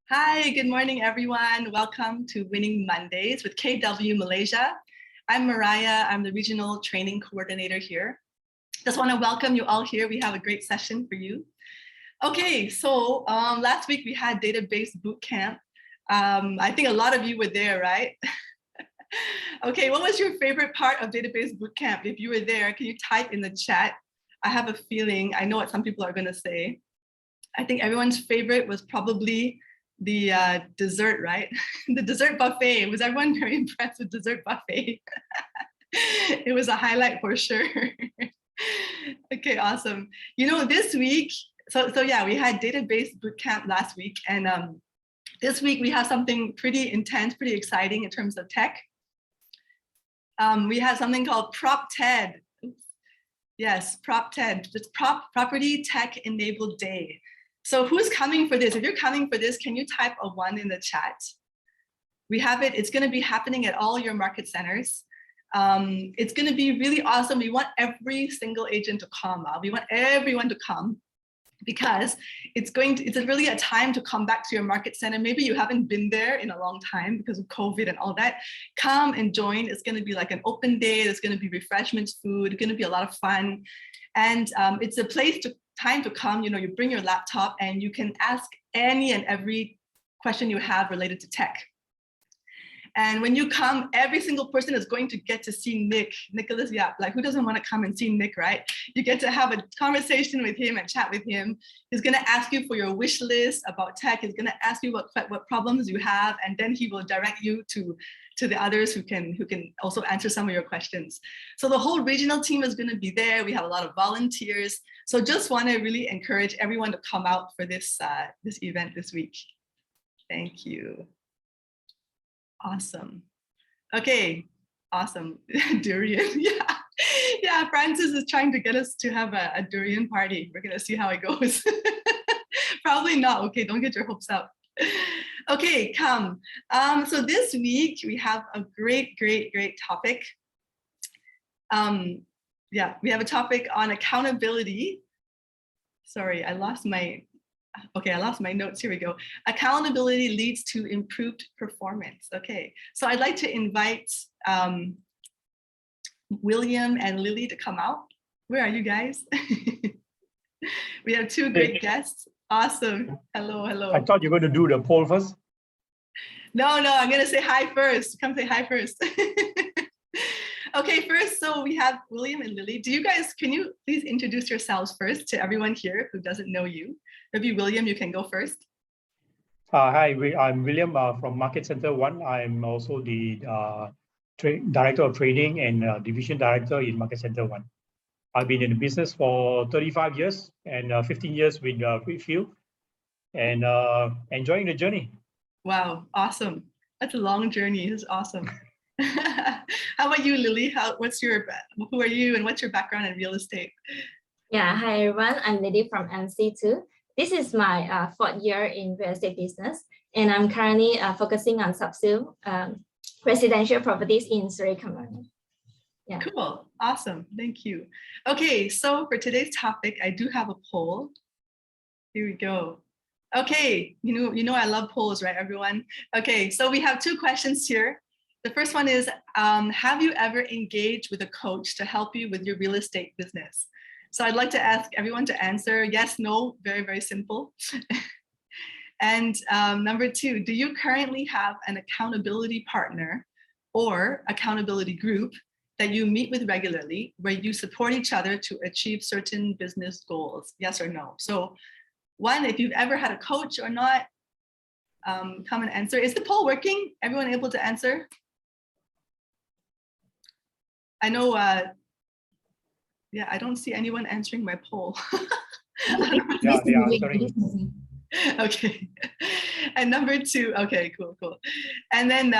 Hi, good morning, everyone. Welcome to Winning Mondays with KW Malaysia. I'm Mariah. I'm the Regional Training Coordinator here. Just want to welcome you all here. We have a great session for you. Okay, so last week we had database boot camp. I think a lot of you were there, right? Okay, what was your favorite part of database boot camp? If you were there, can you type in the chat? I have a feeling, I know what some people are going to say. I think everyone's favorite was probably the dessert, right? The dessert buffet. Was everyone very impressed with dessert buffet? It was a highlight for sure. Okay, awesome. You know, this week, so yeah, we had database bootcamp last week, and this week we have something pretty intense, pretty exciting in terms of tech. We have something called Prop TED. Yes, Prop TED. It's Property Tech Enabled Day. So who's coming for this? If you're coming for this, can you type a 1 in the chat? We have it. It's going to be happening at all your market centers. It's going to be really awesome. We want every single agent to come. We want everyone to come because it's really a time to come back to your market center. Maybe you haven't been there in a long time because of COVID and all that. Come and join. It's going to be like an open day. There's going to be refreshments, food. It's going to be a lot of fun. And it's a time to come, you know, you bring your laptop and you can ask any and every question you have related to tech. And when you come, every single person is going to get to see Nicholas Yap. Like, who doesn't want to come and see Nick, right? You get to have a conversation with him and chat with him. He's going to ask you for your wish list about tech. He's going to ask you what problems you have, and then he will direct you to the others who can also answer some of your questions. So the whole regional team is going to be there. We have a lot of volunteers. So just want to really encourage everyone to come out for this event this week. Thank you. Awesome. Okay, awesome. Durian, yeah. Francis is trying to get us to have a durian party. We're gonna see how it goes. Probably not. Okay, don't get your hopes up. Okay, come. So this week we have a great topic. Yeah, we have a topic on accountability. Sorry, I lost my notes. Here we go. Accountability leads to improved performance. Okay, so I'd like to invite William and Lily to come out. Where are you guys? We have two great guests. Awesome. Hello. I thought you were going to do the poll first. No, I'm going to say hi first. Come say hi first. Okay, first, so we have William and Lily. Can you please introduce yourselves first to everyone here who doesn't know you? Maybe William, you can go first. Hi, I'm William from Market Center 1. I'm also the Director of Trading and Division Director in Market Center 1. I've been in the business for 35 years and 15 years with Whitfield, and enjoying the journey. Wow, awesome. That's a long journey. It's awesome. How about you, Lily? Who are you and what's your background in real estate? Yeah, hi everyone. I'm Lily from MC2. This is my 4th year in real estate business, and I'm currently focusing on sub-sale residential properties in Surrey Command. Yeah. Cool, awesome, thank you. Okay, so for today's topic, I do have a poll. Here we go. Okay, you know I love polls, right, everyone? Okay, so we have 2 questions here. The first one is, have you ever engaged with a coach to help you with your real estate business? So I'd like to ask everyone to answer yes, no, very simple. And number 2, do you currently have an accountability partner or accountability group that you meet with regularly where you support each other to achieve certain business goals? Yes or no? So 1, if you've ever had a coach or not, come and answer. Is the poll working? Everyone able to answer? I know, yeah, I don't see anyone answering my poll. Yeah, they are answering. Okay. And number 2, okay, cool. And then,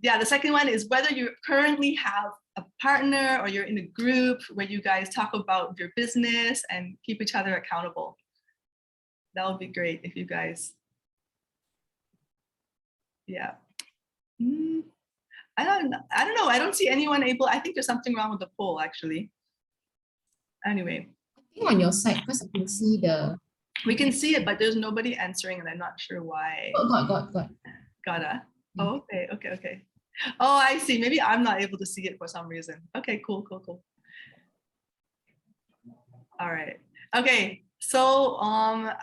yeah, the second one is whether you currently have a partner or you're in a group where you guys talk about your business and keep each other accountable. That would be great if you guys, yeah. I don't know. I don't see anyone able. I think there's something wrong with the poll, actually. Anyway. I think on your side, because I can see the We can see it, but there's nobody answering, and I'm not sure why. Oh, got. Gotta. Oh, okay. Oh, I see. Maybe I'm not able to see it for some reason. Okay, cool. All right. Okay. So,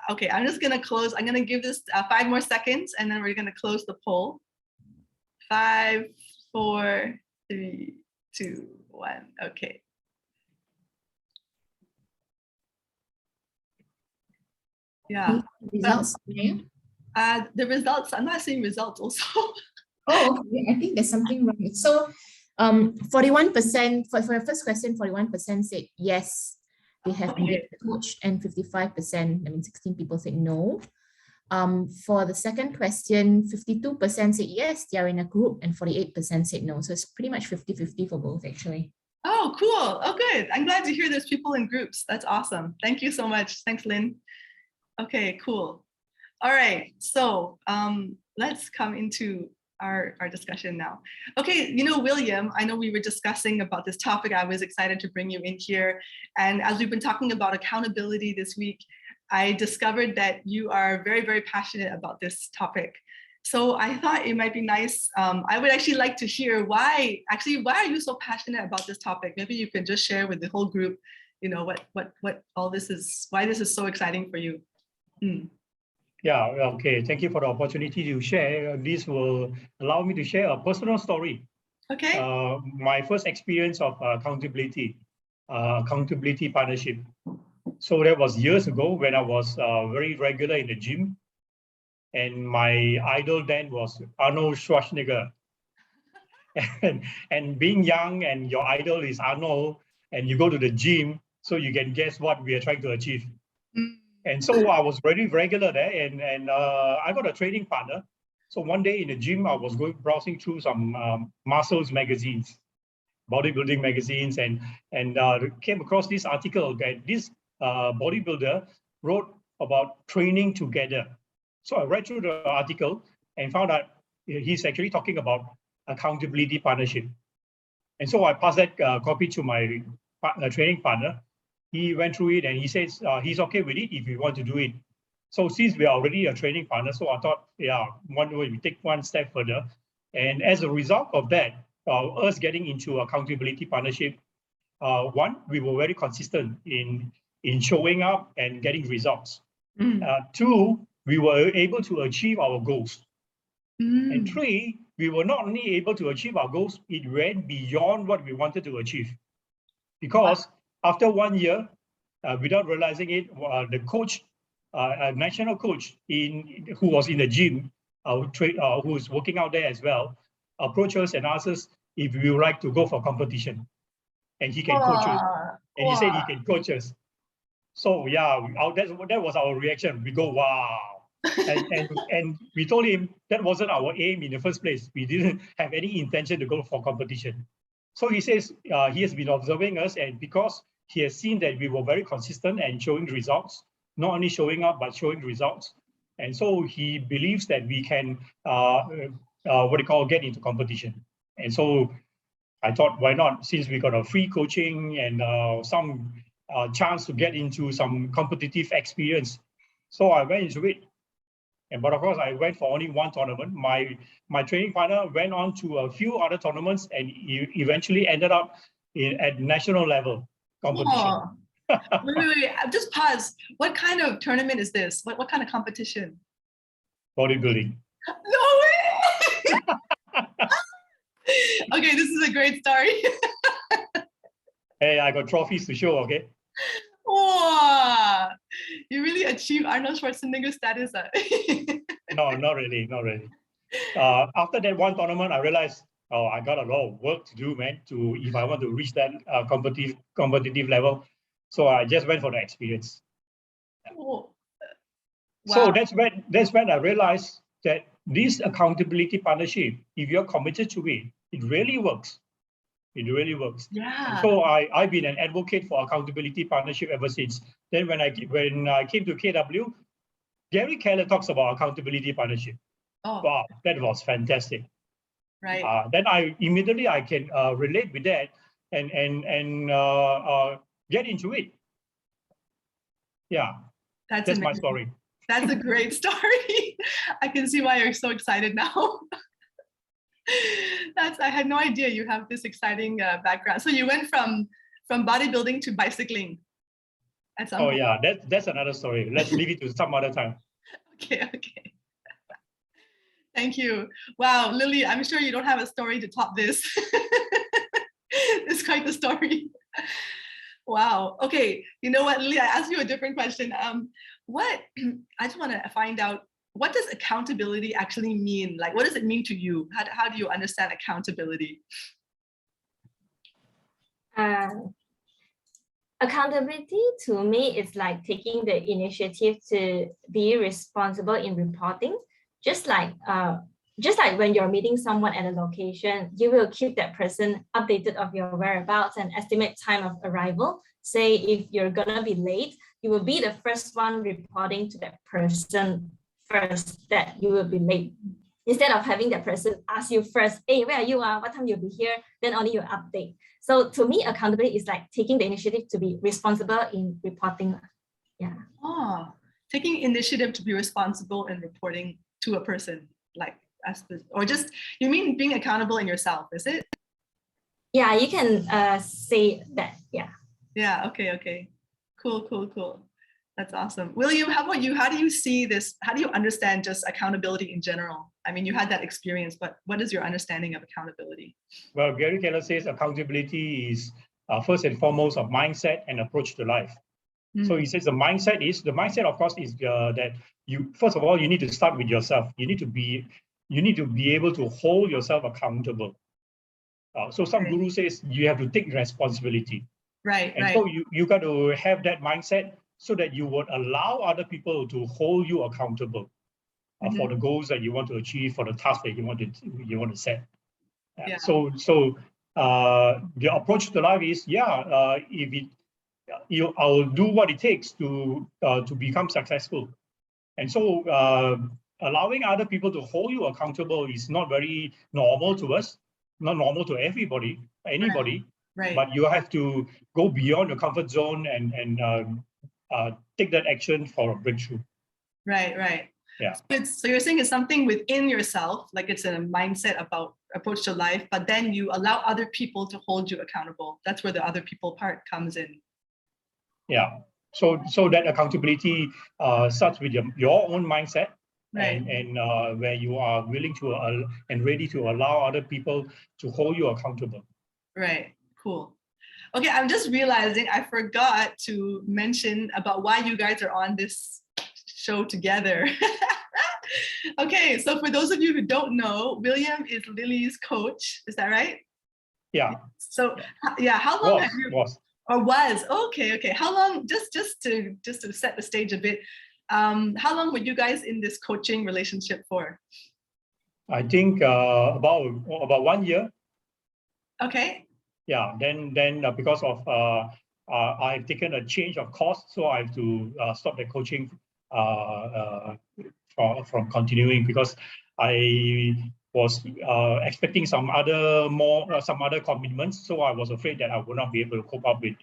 okay, I'm just gonna close. I'm gonna give this 5 more seconds, and then we're gonna close the poll. 5, 4, 3, 2, 1. Okay. Yeah. Results. The results. I'm not seeing results also. Oh, okay. I think there's something wrong. So, 41% for the first question, 41% said yes, they have been coached, and 55%, I mean 16 people said no. For the second question, 52% said yes, they are in a group, and 48% said no. So it's pretty much 50-50 for both, actually. Oh, cool. Oh, good. I'm glad to hear there's people in groups. That's awesome. Thank you so much. Thanks, Lynn. Okay, cool. All right. So let's come into our discussion now. Okay, you know, William, I know we were discussing about this topic. I was excited to bring you in here. And as we've been talking about accountability this week, I discovered that you are very, very passionate about this topic. So I thought it might be nice. I would actually like to hear why are you so passionate about this topic? Maybe you can just share with the whole group, you know, what all this is, why this is so exciting for you. Yeah, okay. Thank you for the opportunity to share. This will allow me to share a personal story. Okay. My first experience of accountability partnership. So that was years ago when I was very regular in the gym. And my idol then was Arnold Schwarzenegger. And being young and your idol is Arnold, and you go to the gym, so you can guess what we are trying to achieve. And so I was very regular there, and I got a training partner. So one day in the gym, I was browsing through some muscles magazines, bodybuilding magazines, and came across this article that this bodybuilder wrote about training together. So I read through the article and found out he's actually talking about accountability partnership. And so I passed that copy to my training partner. He went through it and he says he's okay with it if we want to do it. So since we are already a training partner, so I thought, yeah, we take one step further. And as a result of that, us getting into accountability partnership, one, we were very consistent in showing up and getting results. Two, we were able to achieve our goals. And three, we were not only able to achieve our goals, it went beyond what we wanted to achieve. Because after 1 year, without realizing it, the coach, a national coach who was in the gym, who was working out there as well, approached us and asked us if we would like to go for competition. And he can coach us. And he said he can coach us. So yeah, that was our reaction. We go, wow. and we told him that wasn't our aim in the first place. We didn't have any intention to go for competition. So he says he has been observing us, and because he has seen that we were very consistent and showing results, not only showing up, but showing results. And so he believes that we can, get into competition. And so I thought, why not? Since we got a free coaching and some chance to get into some competitive experience. So I went into it. But of course, I went for only one tournament. My training partner went on to a few other tournaments and eventually ended up at national level competition. Wait, just pause. What kind of tournament is this? What kind of competition? Bodybuilding. No way! Okay, this is a great story. Hey, I got trophies to show, okay? Wow, you really achieved Arnold Schwarzenegger status. No, not really. After that one tournament, I realized, oh, I got a lot of work to do, man, if I want to reach that competitive level. So I just went for the experience. Wow. So that's when I realized that this accountability partnership, if you're committed to it, it really works. It really works. Yeah. And so I've been an advocate for accountability partnership ever since. Then when I came to KW, Gary Keller talks about accountability partnership. Oh. Wow, that was fantastic. Right. Then I can relate with that and get into it. Yeah. That's my amazing. story. That's a great story. I can see why you're so excited now. I had no idea you have this exciting background. So you went from bodybuilding to bicycling at some point. Yeah, that's another story. Let's leave it to some other time. Okay. Thank you. Wow, Lily, I'm sure you don't have a story to top this. It's quite the story. Wow. Okay. You know what, Lily, I asked you a different question. I just want to find out, what does accountability actually mean? Like, what does it mean to you? How do you understand accountability? Accountability to me is like taking the initiative to be responsible in reporting. Just like when you're meeting someone at a location, you will keep that person updated of your whereabouts and estimate time of arrival. Say if you're gonna be late, you will be the first one reporting to that person first that you will be late. Instead of having that person ask you first, hey, where are you? What time you'll be here? Then only you update. So to me, accountability is like taking the initiative to be responsible in reporting. Yeah. Oh, taking initiative to be responsible in reporting to a person, like or just, you mean being accountable in yourself, is it? Yeah, you can say that. Yeah. Yeah. Okay. Cool. That's awesome. William, how about you? How do you see this? How do you understand just accountability in general? I mean, you had that experience, but what is your understanding of accountability? Well, Gary Keller says accountability is first and foremost a mindset and approach to life. So he says the mindset, of course, is that you, first of all, you need to start with yourself. You need to be able to hold yourself accountable. So some guru says you have to take responsibility. Right. So you got to have that mindset so that you would allow other people to hold you accountable for the goals that you want to achieve, for the tasks that you want to set. Yeah. So the approach to life is, I'll do what it takes to become successful. And so allowing other people to hold you accountable is not very normal to us, not normal to anybody. Right. But you have to go beyond your comfort zone and take that action for a breakthrough. Right. Yeah. So you're saying it's something within yourself, like it's a mindset about approach to life, but then you allow other people to hold you accountable. That's where the other people part comes in. Yeah. So that accountability starts with your own mindset, right. and where you are willing to and ready to allow other people to hold you accountable. Right. Cool. Okay, I'm just realizing I forgot to mention about why you guys are on this show together. Okay, so for those of you who don't know, William is Lily's coach. Is that right? Yeah. So yeah, how long have you was? Okay. How long, just to set the stage a bit, how long were you guys in this coaching relationship for? I think about 1 year. Okay. Yeah, then because of I've taken a change of course, so I have to stop the coaching from continuing, because I was expecting some other commitments, so I was afraid that I would not be able to cope up with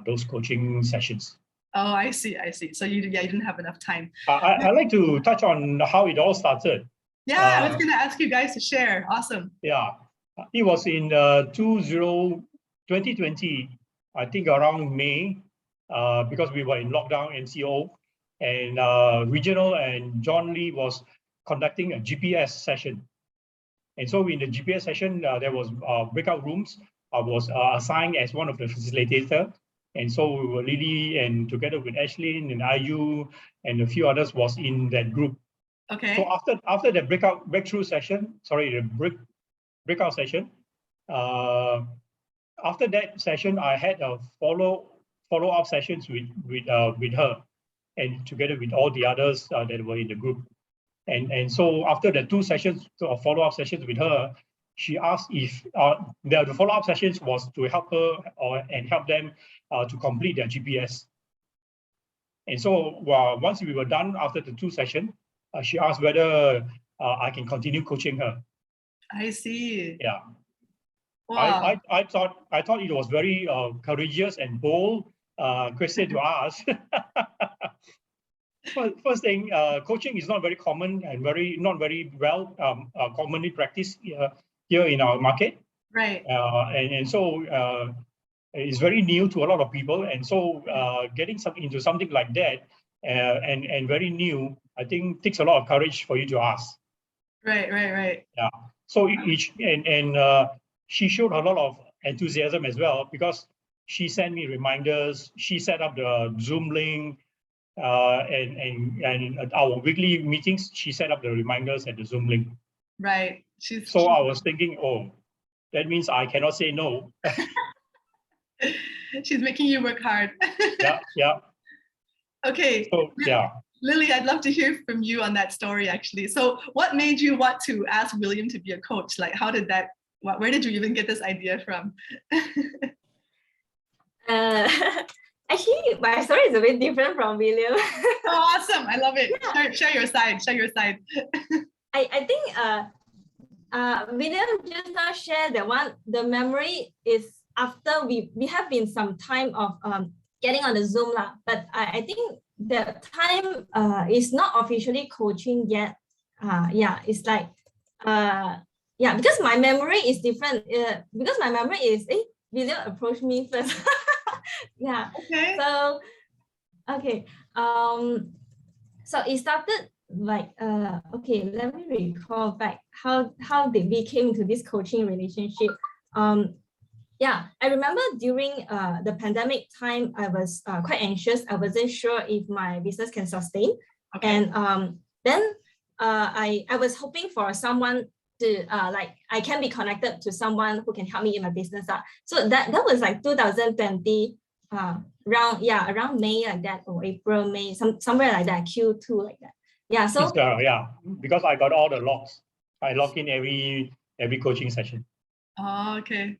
those coaching sessions. Oh, I see. So you didn't have enough time. I'd like to touch on how it all started. Yeah, I was going to ask you guys to share. Awesome. Yeah. It was in 2020, I think around May, because we were in lockdown NCO, and Regional and John Lee was conducting a GPS session. And so in the GPS session, there was breakout rooms. I was assigned as one of the facilitator. And so we were Lily, and together with Ashlyn and IU and a few others was in that group. Okay. So after the breakout session, after that session, I had a follow-up sessions with her, and together with all the others that were in the group. And so after the 2 sessions of follow-up sessions with her, she asked if the follow-up sessions was to help her and help them to complete their GPS. And so once we were done after the 2 sessions, she asked whether I can continue coaching her. I see. Yeah. Wow. I thought it was very courageous and bold question to ask. First thing, coaching is not very common and not very well commonly practiced here in our market. Right. And so it's very new to a lot of people. And so getting into something like that and very new, I think takes a lot of courage for you to ask. Right. Yeah. So she showed a lot of enthusiasm as well, because she sent me reminders. She set up the Zoom link. And at our weekly meetings, she set up the reminders at the Zoom link. Right. So I was thinking, oh, that means I cannot say no. She's making you work hard. Yeah. Okay. So yeah. Lily, I'd love to hear from you on that story, actually. So what made you want to ask William to be a coach? Like, how did that, where did you even get this idea from? Actually, my story is a bit different from William. Oh, awesome. I love it. Yeah. Share your side. I think William just now shared the memory is after we have been some time of getting on the Zoom lah, but I think the time is not officially coaching yet. It's like because my memory is different. Because my memory is William approached me first. Yeah. Okay. So so it started like okay, let me recall back how did we came to this coaching relationship. I remember during the pandemic time, I was quite anxious. I wasn't sure if my business can sustain. Okay. And then I was hoping for someone to I can be connected to someone who can help me in my business. So that was like 2020, around May like that, or April, May, somewhere like that, Q2 like that. Yeah. So because I got all the logs. I log in every coaching session. Oh, okay.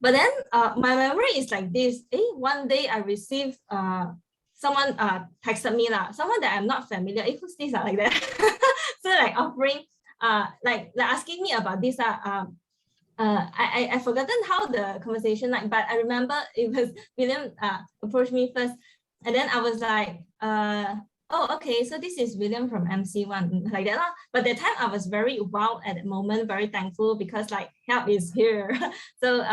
But then my memory is like this. One day I received someone texted me someone that I'm not familiar. Who's this like that? So like offering like asking me about this. I forgotten how the conversation but I remember it was William approached me first, and then I was like oh, okay, so this is William from MC1, like that. But that time I was very wow at the moment, very thankful, because like help is here. So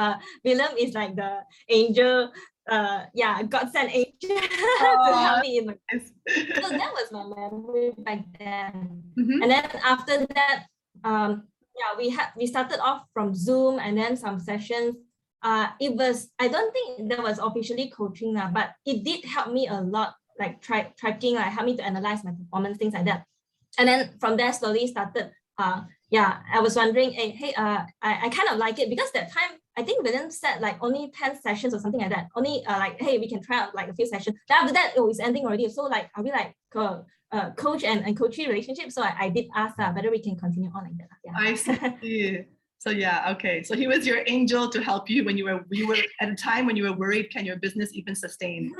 William is like the angel, God sent angel to help me in my life. So that was my memory back then. Mm-hmm. And then after that, we started off from Zoom and then some sessions. It was, I don't think that was officially coaching, but it did help me a lot, like tracking, like help me to analyze my performance, things like that. And then from there slowly started, I was wondering, I kind of like it, because that time, I think William said like only 10 sessions or something like that. Only like, hey, we can try out like a few sessions. Then after that, it's ending already. So like, are we like coach and coachee relationship? So I did ask whether we can continue on like that. Yeah. I see. So yeah, okay. So he was your angel to help you when you were at a time when you were worried, can your business even sustain?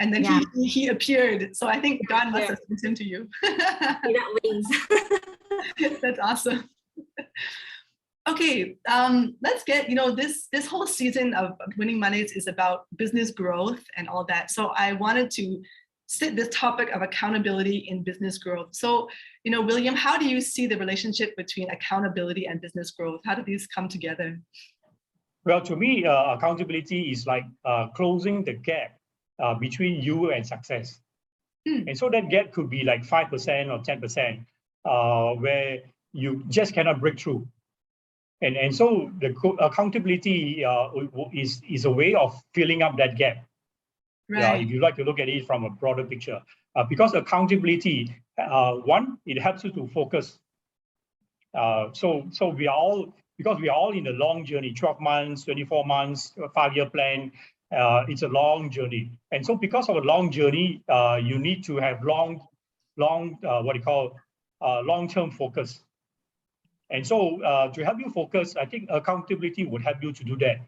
And then he appeared. So I think God must have sent him to you. He got wings. That's awesome. Okay, let's get, this whole season of Winning Mondays is about business growth and all that. So I wanted to sit this topic of accountability in business growth. So, William, how do you see the relationship between accountability and business growth? How do these come together? Well, to me, accountability is like closing the gap between you and success. And so that gap could be like 5% or 10%, where you just cannot break through. And so the accountability is a way of filling up that gap. Right. If you like to look at it from a broader picture, because accountability, one, it helps you to focus. So we are all, because we are all in a long journey, 12 months, 24 months, 5-year plan. It's a long journey. And so because of a long journey, you need to have long-term focus. And so to help you focus, I think accountability would help you to do that.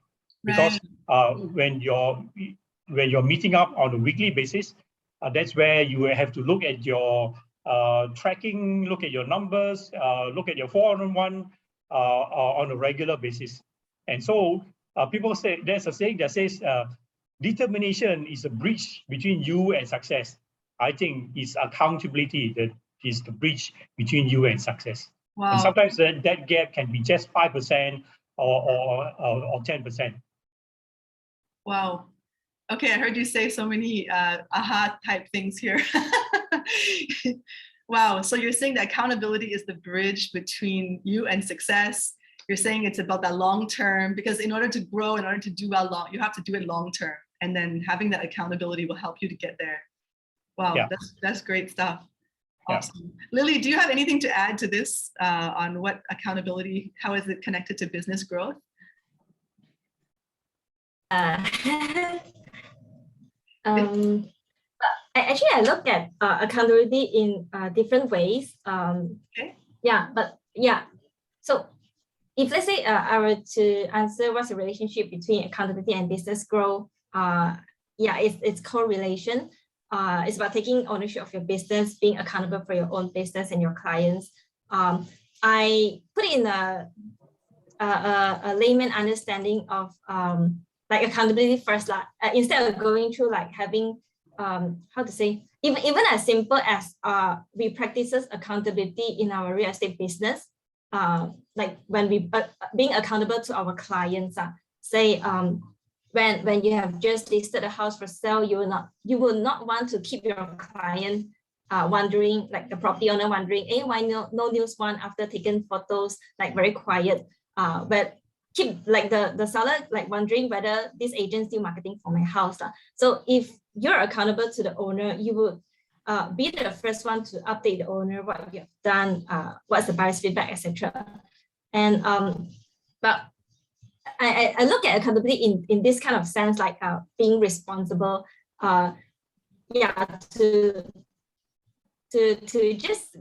Because when you're meeting up on a weekly basis, that's where you have to look at your tracking, look at your numbers, look at your 401 on a regular basis. And so people say, there's a saying that says, determination is a bridge between you and success. I think is accountability that is the bridge between you and success. Wow. And sometimes that gap can be just 5% or 10%. Wow. Okay, I heard you say so many aha type things here. Wow, so you're saying that accountability is the bridge between you and success. You're saying it's about that long term, because in order to grow, in order to do well, you have to do it long term. And then having that accountability will help you to get there. Wow, Yeah. that's great stuff. Awesome. Yeah. Lily, do you have anything to add to this on what accountability, how is it connected to business growth? I look at accountability in different ways. Okay. So if let's say I were to answer what's the relationship between accountability and business growth, it's correlation. It's about taking ownership of your business, being accountable for your own business and your clients. I put it in a layman understanding of like accountability first, instead of going through like having even as simple as we practices accountability in our real estate business, like when we being accountable to our clients, say when you have just listed a house for sale, you will not want to keep your client wondering, like the property owner wondering, hey, why no news one after taking photos, like very quiet, but keep like the seller like wondering whether this agent still marketing for my house. So if you're accountable to the owner, you would be the first one to update the owner what you've done, what's the buyer's feedback, etc. And but I look at accountability in this kind of sense, like being responsible, to just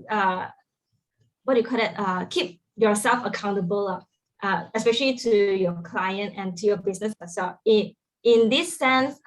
what do you call it? Keep yourself accountable, especially to your client and to your business as well. In this sense,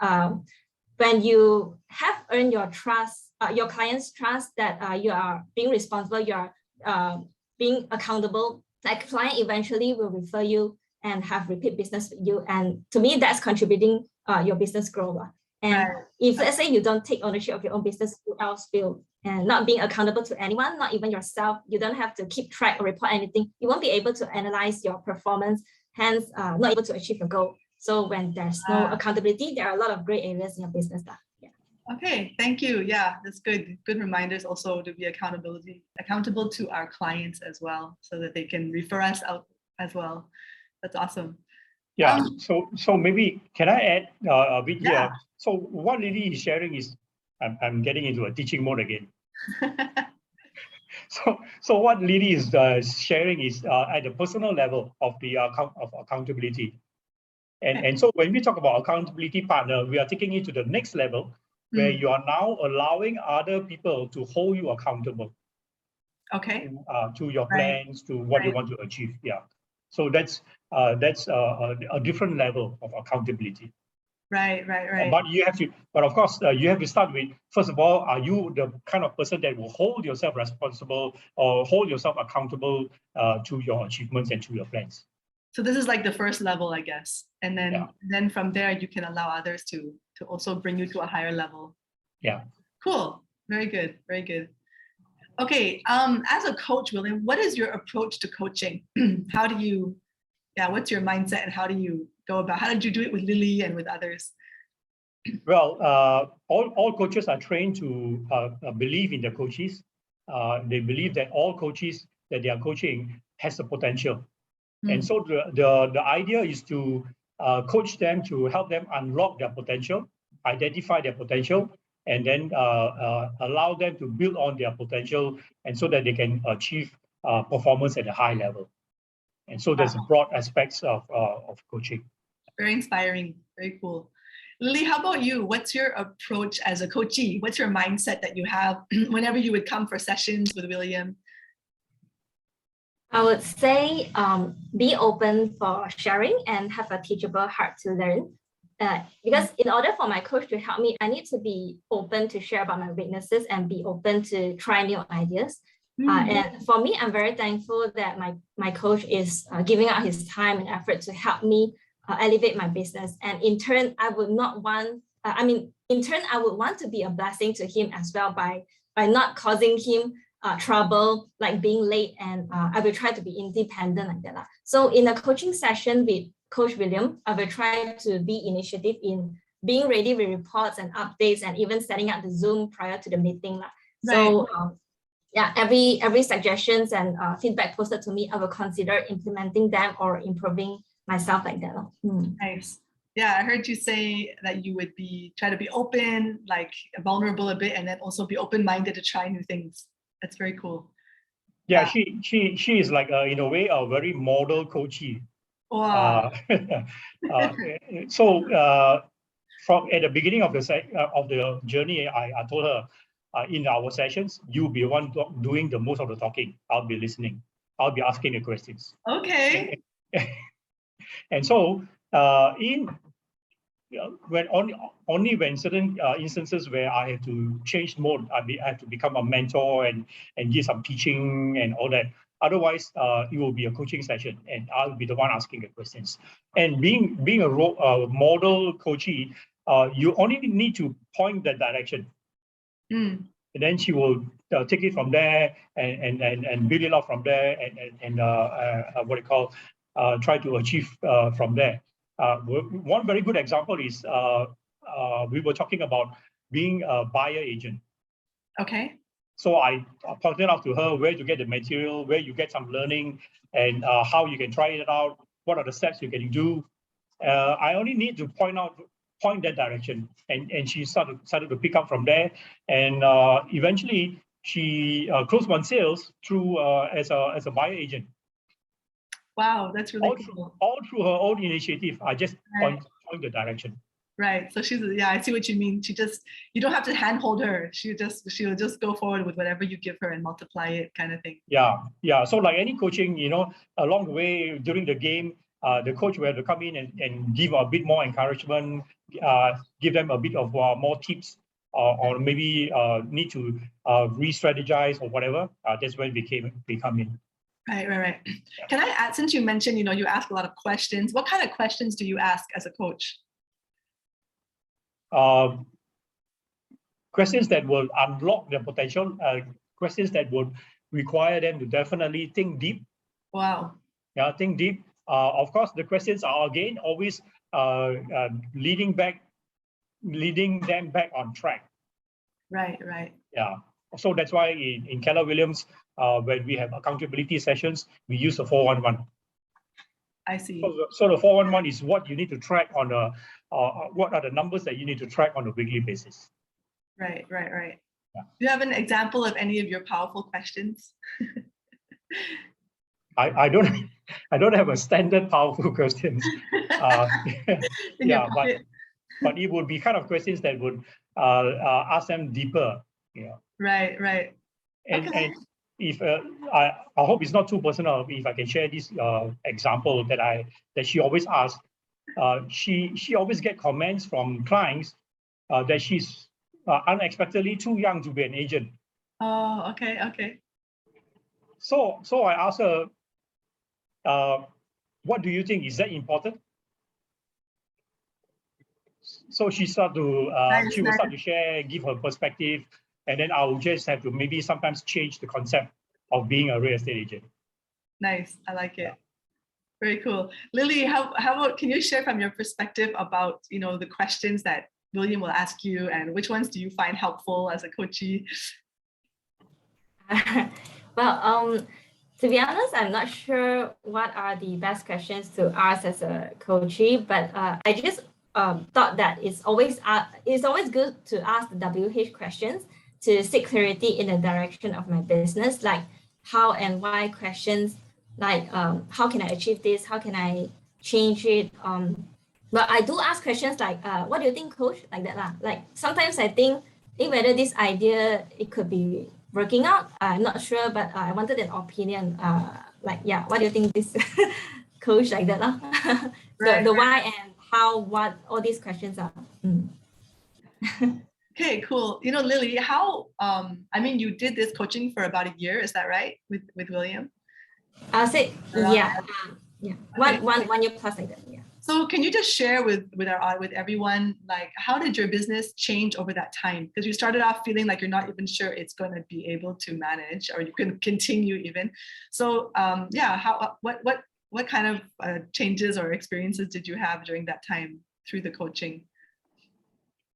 when you have earned your trust, your client's trust that you are being responsible, you are being accountable, like client eventually will refer you and have repeat business with you. And to me, that's contributing your business growth. And if let's say you don't take ownership of your own business, who else will? And not being accountable to anyone, not even yourself, you don't have to keep track or report anything. You won't be able to analyze your performance, hence not able to achieve your goal. So when there's no accountability, there are a lot of gray areas in your business. Okay, thank you. Yeah, that's good. Good reminders also to be accountable to our clients as well, so that they can refer us out as well. That's awesome. Yeah, so maybe can I add a bit here? Yeah. So what Lily is sharing is, I'm getting into a teaching mode again. So what Lily is sharing is at the personal level of the accountability. And so when we talk about accountability partner, we are taking it to the next level, where you are now allowing other people to hold you accountable. Okay. To your plans, to what you want to achieve. Yeah. So that's a different level of accountability. Right. But of course, you have to start with, first of all, are you the kind of person that will hold yourself responsible or hold yourself accountable to your achievements and to your plans? So this is like the first level, I guess. And then from there, you can allow others to also bring you to a higher level. Yeah. Cool. Very good. Very good. Okay. As a coach, William, what is your approach to coaching? How do you, what's your mindset and how do you go about, how did you do it with Lily and with others? Well, all coaches are trained to believe in their coaches. They believe that all coaches that they are coaching has the potential. And so the idea is to coach them, to help them unlock their potential, identify their potential, and then allow them to build on their potential, and so that they can achieve performance at a high level. And so there's broad aspects of coaching. Very inspiring. Very cool. Lily, how about you? What's your approach as a coachee? What's your mindset that you have whenever you would come for sessions with William? I would say be open for sharing and have a teachable heart to learn. Because in order for my coach to help me, I need to be open to share about my weaknesses and be open to try new ideas. And for me, I'm very thankful that my coach is giving out his time and effort to help me elevate my business. And in turn, I would not want, in turn, I would want to be a blessing to him as well by not causing him trouble, like being late, and I will try to be independent like that. So in a coaching session with Coach William, I will try to be initiative in being ready with reports and updates, and even setting up the Zoom prior to the meeting. Right. So yeah, every suggestions and feedback posted to me, I will consider implementing them or improving myself like that. Nice. Yeah, I heard you say that you would try to be open, like vulnerable a bit, and then also be open-minded to try new things. That's very cool. Yeah, she is like in a way a very model coachee. Wow. From at the beginning of the journey, I told her, in our sessions, you'll be the one doing the most of the talking. I'll be listening. I'll be asking the questions. Okay. And so when when certain instances where I have to change mode, I have to become a mentor and give some teaching and all that. Otherwise, it will be a coaching session, and I'll be the one asking the questions. And being a model coachee, you only need to point that direction, and then she will take it from there and build it up from there, and what you call try to achieve from there. One very good example is we were talking about being a buyer agent. Okay. So I pointed out to her where to get the material, where you get some learning, and how you can try it out. What are the steps you can do? I only need to point that direction, and she started to pick up from there, and eventually she closed one sales through as a buyer agent. Wow, that's really cool. All through her own initiative. I just point the direction. Right. So I see what you mean. You don't have to handhold her. She'll just go forward with whatever you give her and multiply it, kind of thing. Yeah. So like any coaching, along the way during the game, the coach will have to come in and give a bit more encouragement, give them a bit of more tips, or maybe need to re-strategize or whatever. That's when they come in. Right. Can I add, since you mentioned, you ask a lot of questions, what kind of questions do you ask as a coach? Questions that will unlock their potential, questions that would require them to definitely think deep. Wow. Yeah, think deep. Of course, the questions are again always leading them back on track. Right. Yeah. So that's why in Keller Williams, when we have accountability sessions, we use the 411. I see. So the 411 is what you need to track on what are the numbers that you need to track on a weekly basis. Right. Yeah. Do you have an example of any of your powerful questions? I don't have a standard powerful questions. But it would be kind of questions that would ask them deeper. Yeah. Right. And if I hope it's not too personal, if I can share this example that she always asks. She always get comments from clients that she's unexpectedly too young to be an agent. Oh, okay. So I asked her, what do you think? Is that important? So she start to she will start to share, give her perspective, and then I will just have to maybe sometimes change the concept of being a real estate agent. Nice, I like it. Very cool. Lily, how about, can you share from your perspective about the questions that William will ask you, and which ones do you find helpful as a coachee? Well, to be honest, I'm not sure what are the best questions to ask as a coachee, but I just thought that it's always good to ask the WH questions to seek clarity in the direction of my business, like how and why questions, like how can I achieve this? How can I change it? But I do ask questions like, what do you think, coach? Like that lah. Like sometimes I think whether this idea, it could be working out. I'm not sure, but I wanted an opinion. Like, yeah, what do you think this coach, like that lah? The why and how, what, all these questions are. Okay, cool. Lily, how, you did this coaching for about a year, is that right? With William? I'll say, yeah. 1 year plus like that, yeah. So can you just share with everyone, like, how did your business change over that time? Because you started off feeling like you're not even sure it's going to be able to manage, or you can continue even. So yeah, what kind of changes or experiences did you have during that time through the coaching?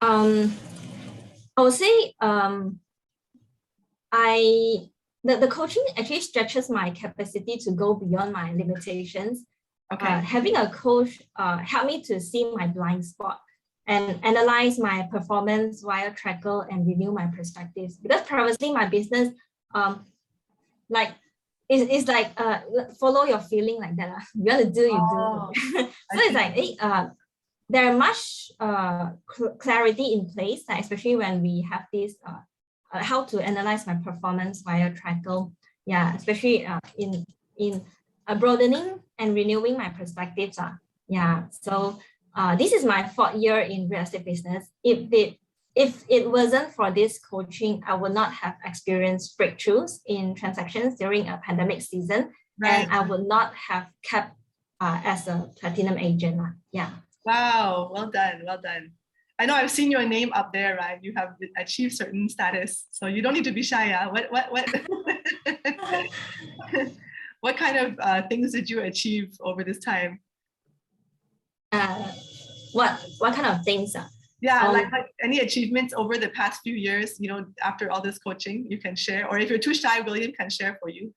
I would say the coaching actually stretches my capacity to go beyond my limitations. Okay. Having a coach helped me to see my blind spot and analyze my performance via tracker and renew my perspectives. Because previously my business, like it's like follow your feeling like that. You want to do, you do. So it's like there are much clarity in place, like especially when we have this how to analyze my performance via tracker. Yeah, especially in broadening and renewing my perspectives. Yeah, so this is my 4th year in real estate business. If it wasn't for this coaching, I would not have experienced breakthroughs in transactions during a pandemic season, and I would not have kept as a platinum agent. Yeah. Wow, well done, well done. I know I've seen your name up there, right? You have achieved certain status, so you don't need to be shy. What kind of things did you achieve over this time? What kind of things? Yeah, like any achievements over the past few years, you know, after all this coaching, you can share. Or if you're too shy, William can share for you.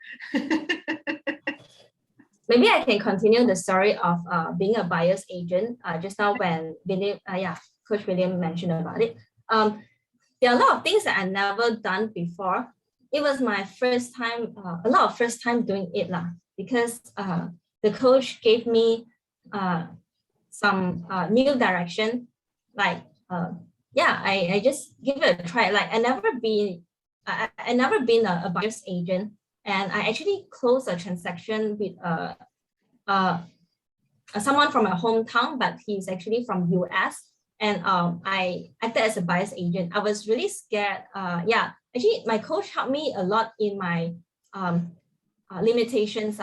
Maybe I can continue the story of being a buyer's agent. Just now when William, Coach William mentioned about it. There are a lot of things that I never done before. It was my first time, a lot of first time doing it because the coach gave me some new direction. Like, I just give it a try. Like I never been a buyer's agent, and I actually closed a transaction with someone from my hometown, but he's actually from US. And I acted as a buyer's agent. I was really scared. Actually, my coach helped me a lot in my limitations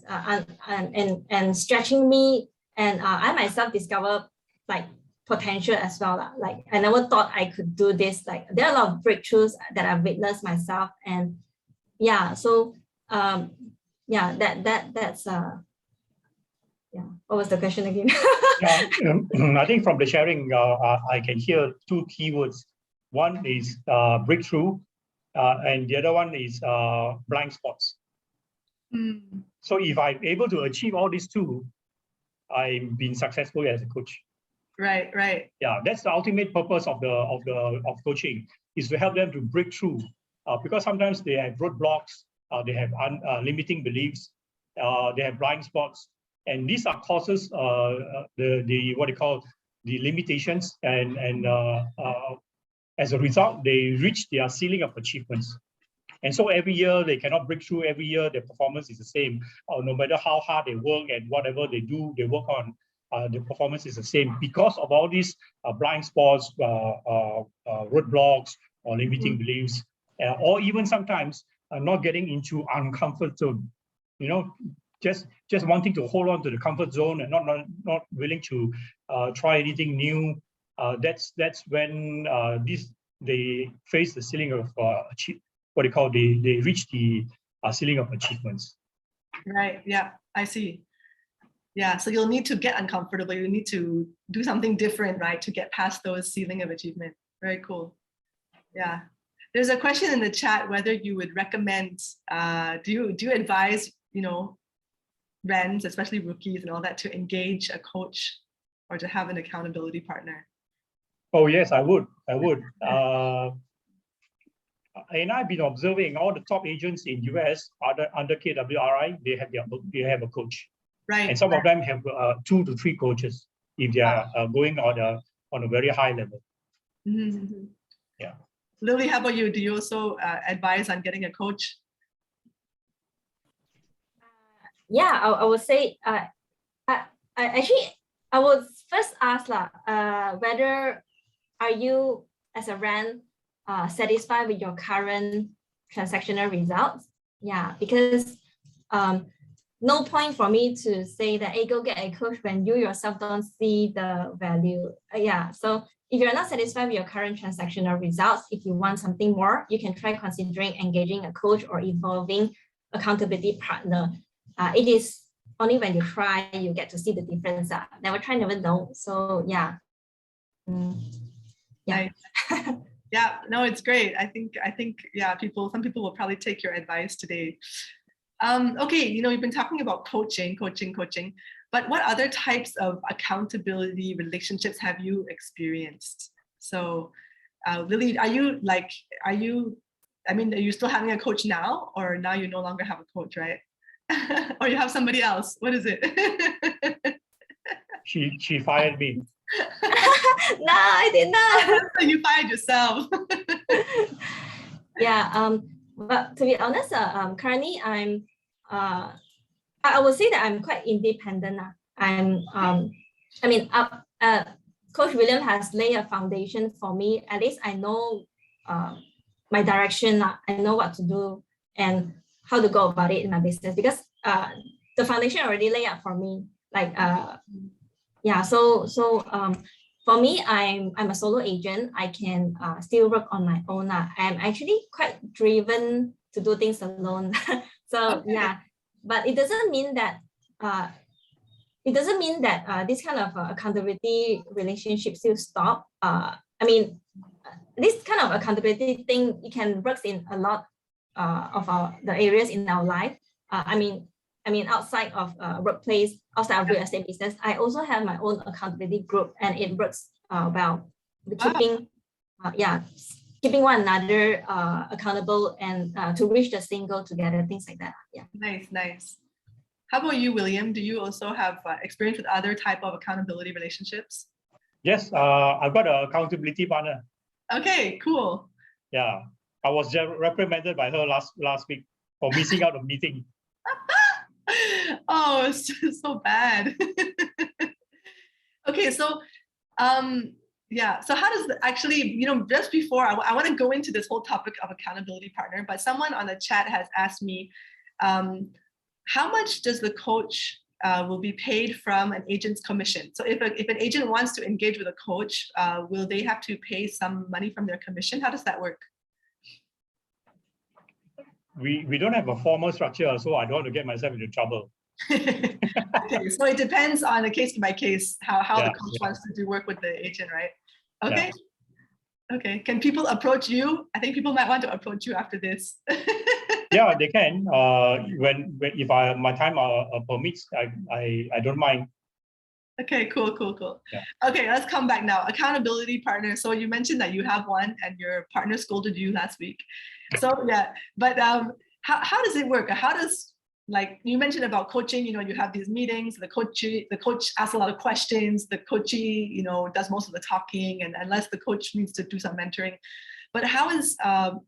and stretching me. And I myself discovered like potential as well. Like I never thought I could do this. Like there are a lot of breakthroughs that I've witnessed myself. And so that's what was the question again? I think from the sharing, I can hear 2 keywords. One is breakthrough, and the other one is blind spots. So if I'm able to achieve all these 2, I've been successful as a coach. Right. Yeah, that's the ultimate purpose of coaching, is to help them to break through, because sometimes they have roadblocks, they have limiting beliefs, they have blind spots. And these are causes the what you call the limitations, and as a result, they reach their ceiling of achievements. And so every year they cannot break through. Every year their performance is the same. No matter how hard they work and whatever they do, they work on, the performance is the same because of all these blind spots, roadblocks, or limiting beliefs, or even sometimes not getting into uncomfort zone. You know, just wanting to hold on to the comfort zone and not willing to try anything new. That's when they face the ceiling of they reach the ceiling of achievements. Right. Yeah, I see. Yeah, so you'll need to get uncomfortable. You need to do something different, right, to get past those ceiling of achievement. Very cool. Yeah. There's a question in the chat whether you would recommend. Do you advise, RENs, especially rookies and all that, to engage a coach or to have an accountability partner? Oh yes, I would. And I've been observing all the top agents in US under KWRI. They have a coach, right? And some of them have 2 to 3 coaches if they are going on a very high level. Mm-hmm. Yeah. Lily, how about you? Do you also advise on getting a coach? I would say, I would first ask whether are you as a REN satisfied with your current transactional results? Yeah, because no point for me to say that, hey, go get a coach when you yourself don't see the value. Yeah, so if you're not satisfied with your current transactional results, if you want something more, you can try considering engaging a coach or evolving accountability partner. It is only when you try, you get to see the difference. Never try, never know. So yeah. Yeah. Yeah, no, it's great. I think, yeah, some people will probably take your advice today. Okay, you've been talking about coaching, but what other types of accountability relationships have you experienced? So, Lily, are you still having a coach now, or now you no longer have a coach, right? Or you have somebody else? What is it? She fired me. No, I did not. You fired yourself. Yeah. But to be honest, currently I would say that I'm quite independent. Coach William has laid a foundation for me. At least I know my direction. I know what to do and how to go about it in my business, because the foundation already laid out for me. For me, I'm a solo agent. I can still work on my own. I'm actually quite driven to do things alone. So okay. Yeah, but it doesn't mean that this kind of accountability relationship still stop. This kind of accountability thing, it can work in a lot of the areas in our life. Outside of workplace, outside of real estate business, I also have my own accountability group, and it works well. Keeping one another accountable and to reach the same goal together, things like that. Yeah. Nice. How about you, William? Do you also have experience with other type of accountability relationships? Yes, I've got an accountability partner. Okay, cool. Yeah, I was reprimanded by her last week for missing out a meeting. Oh, it's just so bad. Okay, so so how does actually, just before I want to go into this whole topic of accountability partner, but someone on the chat has asked me, how much does the coach will be paid from an agent's commission? So if an agent wants to engage with a coach, will they have to pay some money from their commission? How does that work? We don't have a formal structure, so I don't want to get myself into trouble. Okay, so it depends on a case by case how the coach wants to do work with the agent, right? Okay. Yeah. Okay. Can people approach you? I think people might want to approach you after this. Yeah, they can. If my time permits, I don't mind. Okay, cool. Yeah. Okay, let's come back now. Accountability partner. So you mentioned that you have one and your partner scolded you last week. So yeah, but how does it work? How does, like you mentioned about coaching, you have these meetings, the coach asks a lot of questions, the coachee, does most of the talking, and unless the coach needs to do some mentoring. But how how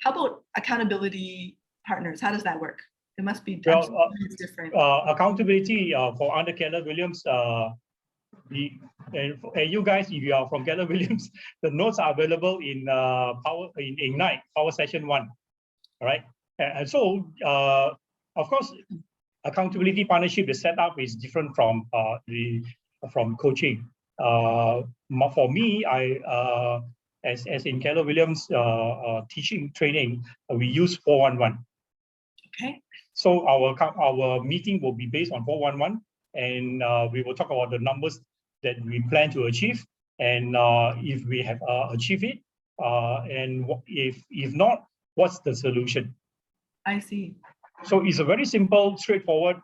about accountability partners? How does that work? It must be different. Accountability for under Keller Williams, and you guys, if you are from Keller Williams, the notes are available in Ignite Power Session 1. All right, and so of course, accountability partnership, the setup is different from coaching. For me, as in Keller Williams teaching training, we use 411. Okay. So our meeting will be based on 411, and we will talk about the numbers that we plan to achieve, and if we have achieved it, and if not, what's the solution? I see. So it's a very simple, straightforward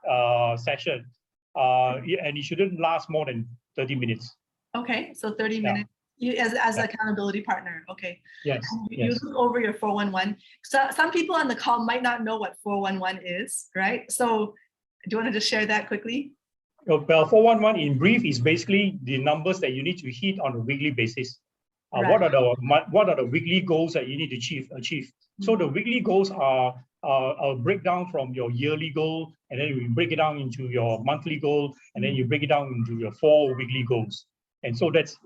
session, and it shouldn't last more than 30 minutes. Okay, so 30 minutes. As an accountability partner, okay. Yes. You look over your 411. So some people on the call might not know what 411 is, right? So do you want to just share that quickly? Well, 411 in brief is basically the numbers that you need to hit on a weekly basis. Right. What are the weekly goals that you need to achieve? Mm-hmm. So the weekly goals are a breakdown from your yearly goal, and then you break it down into your monthly goal, and then you break it down into your 4 weekly goals. And so that's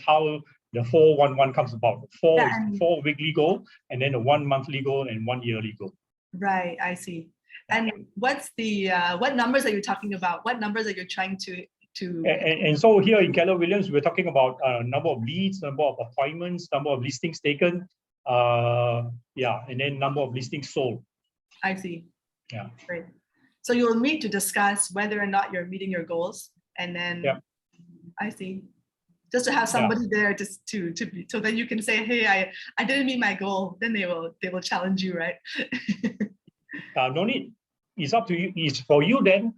how the 411 comes about. 4 is 4 weekly goal, and then a 1 monthly goal and 1 yearly goal. Right, I see. And what's the what numbers are you talking about? What numbers are you trying to And so here in Keller Williams, we're talking about number of leads, number of appointments, number of listings taken, yeah, and then number of listings sold. I see. Yeah. Great. So you'll meet to discuss whether or not you're meeting your goals, and then I see. Just to have somebody there just to be, so that you can say, hey, I didn't meet my goal. Then they will challenge you, right? No need. It's up to you. It's for you then.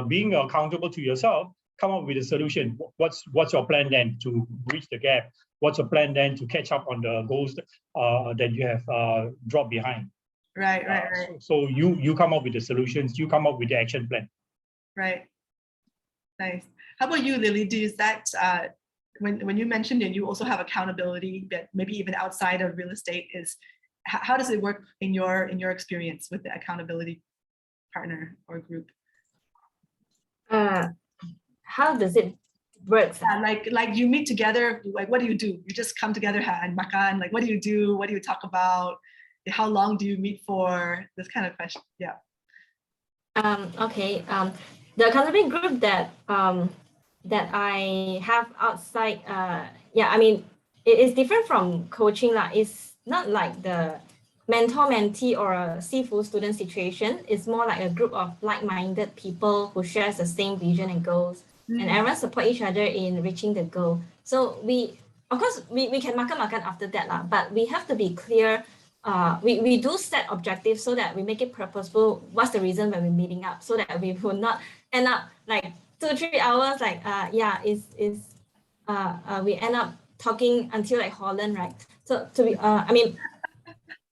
Being accountable to yourself, come up with a solution. What's your plan then to bridge the gap? What's your plan then to catch up on the goals that you have dropped behind? Right. So you come up with the solutions. You come up with the action plan. Right. Nice. How about you, Lily? Is that when you mentioned and you also have accountability, that maybe even outside of real estate, is how does it work in your experience with the accountability partner or group? How does it work? Like you meet together, like what do? You just come together and makan, like what do you do? What do you talk about? How long do you meet for? This kind of question. Yeah. Okay. The accountability group that that I have outside, yeah, I mean, it is different from coaching. It's not like the mentor-mentee or a seafood student situation. It's more like a group of like-minded people who shares the same vision and goals, and everyone support each other in reaching the goal. So of course, we can makan after that, but we have to be clear. We do set objectives so that we make it purposeful. What's the reason when we're meeting up, so that we will not end up like 2-3 hours, like we end up talking until like Holland, right? So to be I mean,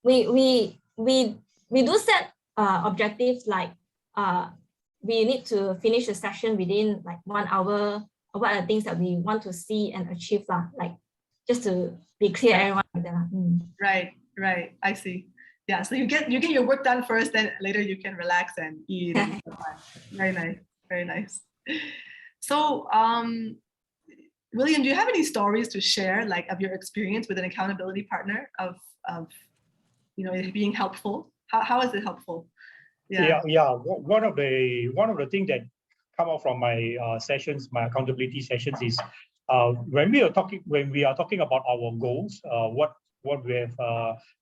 we do set objectives, like we need to finish the session within like 1 hour, or what are the things that we want to see and achieve, like just to be clear, everyone like that. Right. I see. Yeah. So you get your work done first, then later you can relax and eat. And very nice. So William, do you have any stories to share, like of your experience with an accountability partner of it being helpful? How is it helpful? Yeah. One of the things that come out from my sessions, my accountability sessions, is when we are talking about our goals, what we have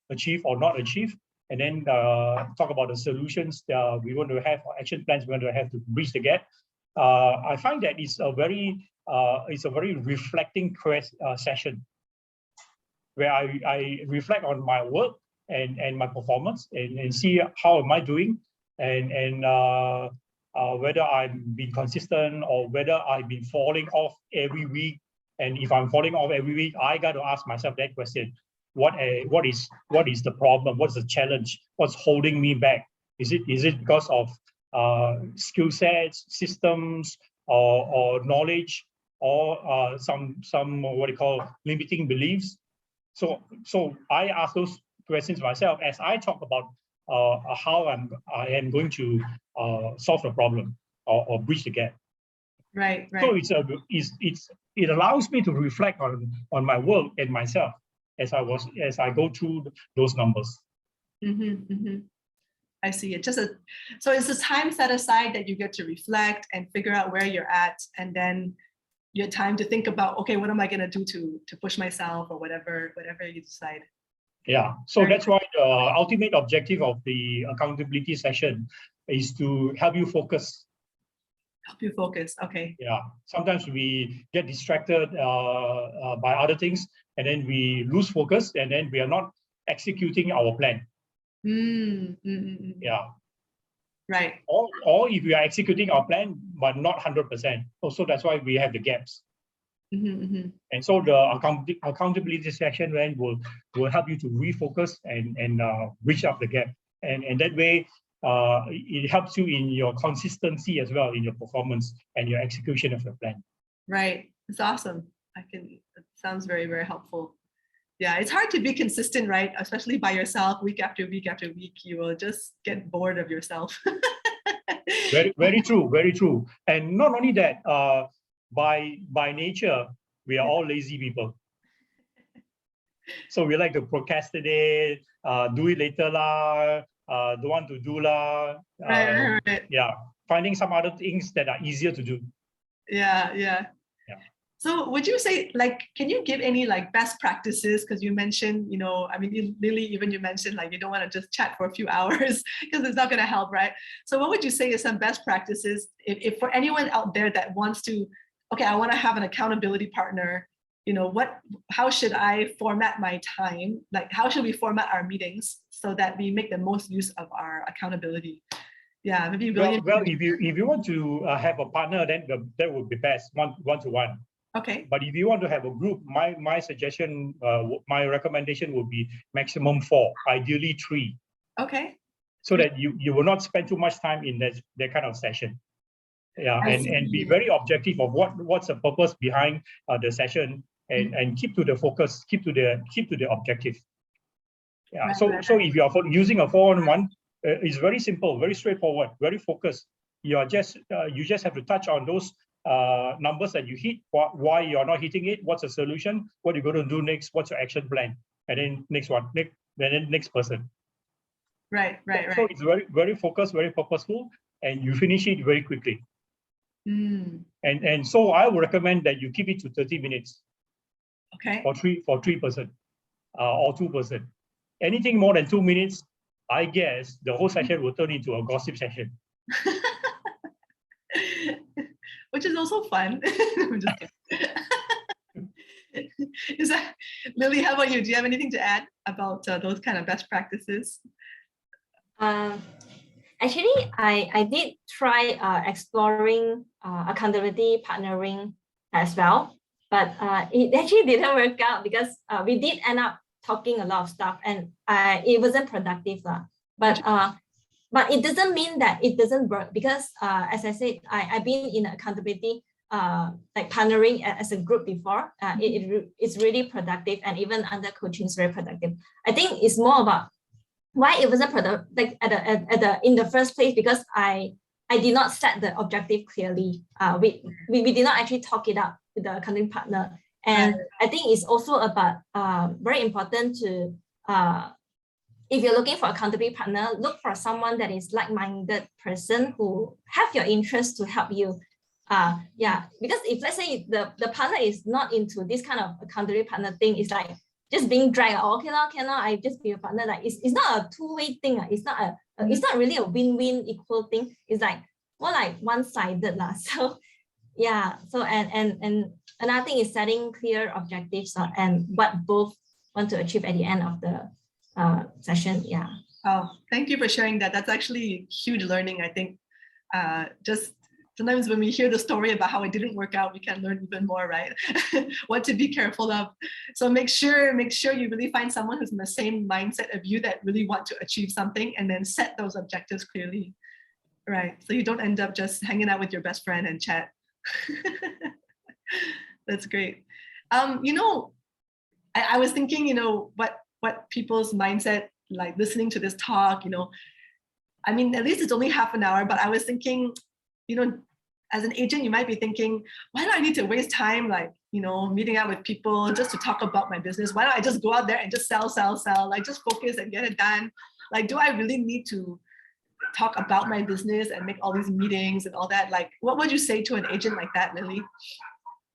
achieved or not achieved, and then talk about the solutions that we want to have, or action plans we want to have to bridge the gap. I find that it's a very reflecting session, where I reflect on my work and my performance, and see how am I doing, and whether I'm being consistent or whether I've been falling off every week. And if I'm falling off every week, I got to ask myself that question: what is the problem? What's the challenge? What's holding me back? Is it because of skill sets, systems, or knowledge, or some what you call limiting beliefs? So I ask those questions myself as I talk about how I am going to solve the problem or bridge the gap. Right. So it allows me to reflect on my work and myself as I go through those numbers. I see. So it's a time set aside that you get to reflect and figure out where you're at, and then your time to think about, okay, what am I going to do to push myself, or whatever you decide. Yeah. So that's why the ultimate objective of the accountability session is to help you focus. Okay. Yeah. Sometimes we get distracted by other things, and then we lose focus, and then we are not executing our plan. Yeah. Right. Or if we are executing our plan but not 100%, also that's why we have the gaps. And so the accountability session will help you to refocus and reach up the gap, and that way it helps you in your consistency as well, in your performance and your execution of the plan. Right. It's awesome. It sounds very, very helpful. Yeah, it's hard to be consistent, right? Especially by yourself, week after week after week. You will just get bored of yourself. Very true. And not only that, by nature, we are all lazy people. So we like to procrastinate, do it later lah, don't want to do lah. Right. Yeah, finding some other things that are easier to do. Yeah. So would you say, like, can you give any like best practices? Because you mentioned, I mean, Lily, even you mentioned like you don't want to just chat for a few hours because it's not going to help, right? So what would you say is some best practices if for anyone out there that wants to, okay, I want to have an accountability partner, how should I format my time? Like, how should we format our meetings so that we make the most use of our accountability? Yeah, maybe William. Well, if you want to have a partner, then that would be best, one to one. Okay. But if you want to have a group, my suggestion, my recommendation would be maximum 4, ideally 3. Okay. So that you will not spend too much time in that kind of session. Yeah, and be very objective of what's the purpose behind the session, and keep to the focus, keep to the objective. Yeah. Right, so if you are using a 4-on-1, it's very simple, very straightforward, very focused. You just have to touch on those numbers that you hit, why you're not hitting it, what's the solution, what you're going to do next, what's your action plan, and then next person. Right. So it's very, very focused, very purposeful, and you finish it very quickly. And so I would recommend that you keep it to 30 minutes. Okay. For 3 person or 2 person. Anything more than 2 minutes, I guess the whole session will turn into a gossip session. Which is also fun. I'm just kidding. Is that, Lily, how about you? Do you have anything to add about those kind of best practices? Actually, I did try exploring accountability partnering as well, but it actually didn't work out because we did end up talking a lot of stuff, and it wasn't productive. But it doesn't mean that it doesn't work, because as I said, I've been in accountability like partnering as a group before. It's really productive, and even under coaching is very productive. I think it's more about why it wasn't productive, like in the first place, because I did not set the objective clearly. We did not actually talk it out with the accountability partner, and I think it's also about very important to if you're looking for accountability partner, look for someone that is like-minded person who have your interest to help you. Because if let's say the partner is not into this kind of accountability partner thing, it's like just being dragged. Oh, okay, now I just be a partner. Like it's not a two-way thing. It's not it's not really a win-win equal thing. It's like more like one-sided lah. So yeah. So and another thing is setting clear objectives and what both want to achieve at the end of the session. Yeah. Oh, thank you for sharing that. That's actually huge learning. I think just sometimes when we hear the story about how it didn't work out, we can learn even more, right? What to be careful of. So make sure you really find someone who's in the same mindset of you, that really want to achieve something, and then set those objectives clearly, right? So you don't end up just hanging out with your best friend and chat. That's great. I was thinking, what people's mindset, like listening to this talk, I mean, at least it's only half an hour, but I was thinking, as an agent, you might be thinking, why do I need to waste time, like, meeting out with people just to talk about my business? Why don't I just go out there and just sell, like just focus and get it done? Like, do I really need to talk about my business and make all these meetings and all that? Like, what would you say to an agent like that, Lily,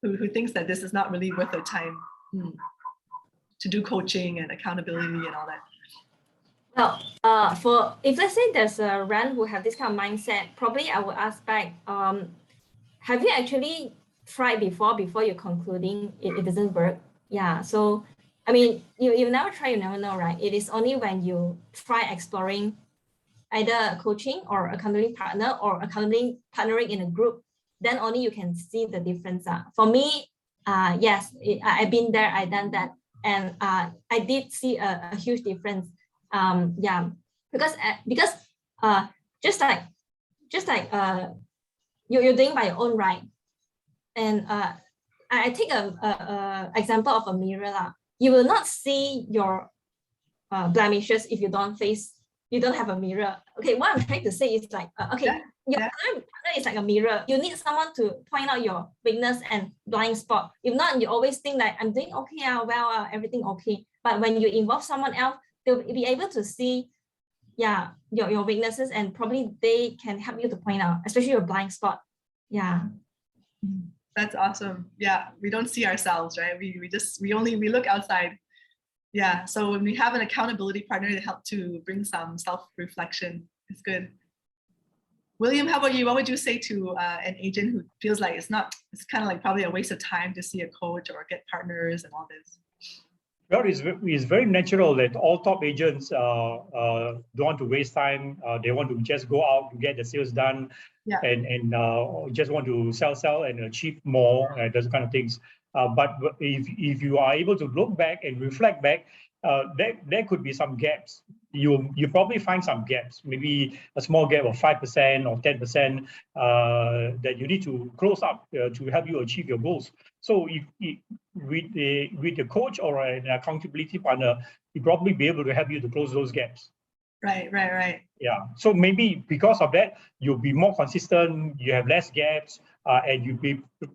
who thinks that this is not really worth their time to do coaching and accountability and all that? Well, for if let's say there's a Ran who have this kind of mindset, probably I would ask back, have you actually tried before you're concluding it doesn't work? Yeah. So I mean, you never try, you never know, right? It is only when you try exploring either coaching or accountability partner or accountability partnering in a group, then only you can see the difference. For me, yes, I've been there, I've done that, and I did see a huge difference. Because just like you're doing by your own right, and I take a example of a mirror lah. You will not see your blemishes if you don't have a mirror. Okay, what I'm trying to say is like your partner is like a mirror. You need someone to point out your weakness and blind spot. If not, you always think like I'm doing okay, everything okay. But when you involve someone else, they'll be able to see yeah, your weaknesses, and probably they can help you to point out, especially your blind spot. Yeah. That's awesome. Yeah, we don't see ourselves, right? We look outside. Yeah, so when we have an accountability partner to help to bring some self-reflection, it's good. William, how about you? What would you say to an agent who feels like it's kind of like probably a waste of time to see a coach or get partners and all this? Well, it's very natural that all top agents don't want to waste time. They want to just go out to get the sales done, Yeah. and just want to sell and achieve more, those kind of things. But if you are able to look back and reflect back, there could be some gaps. You probably find some gaps, maybe a small gap of 5% or 10% that you need to close up to help you achieve your goals. So with the coach or an accountability partner, he'll probably be able to help you to close those gaps. Right. Yeah. So maybe because of that, you'll be more consistent. You have less gaps, and you'll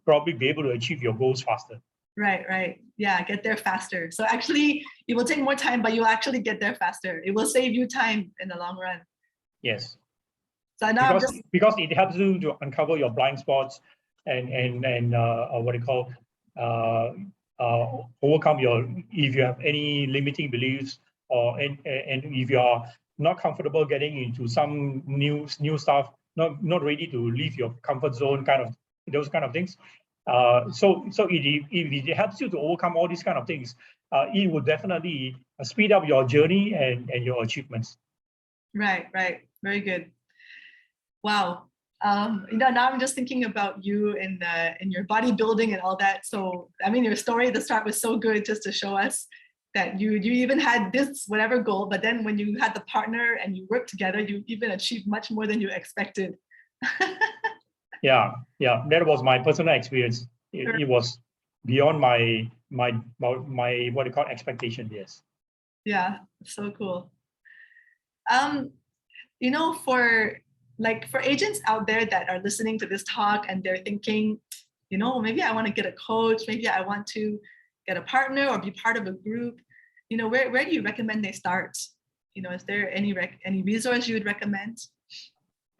probably be able to achieve your goals faster. Right. Yeah, get there faster. So actually, it will take more time, but you'll actually get there faster. It will save you time in the long run. Yes. So now because it helps you to uncover your blind spots and what do you call overcome if you have any limiting beliefs, and if you are not comfortable getting into some new stuff, not ready to leave your comfort zone, those kind of things. So if it helps you to overcome all these kind of things, it will definitely speed up your journey and your achievements. Right. Very good. Wow. Now I'm just thinking about you in your bodybuilding and all that. So I mean, your story at the start was so good, just to show us that you even had this whatever goal, but then when you had the partner and you worked together, you even achieved much more than you expected. Yeah, that was my personal experience. It was beyond my what you call expectation. Yes. Yeah, so cool. For agents out there that are listening to this talk and they're thinking, maybe I want to get a coach, maybe I want to get a partner or be part of a group, where do you recommend they start? Is there any resource you would recommend?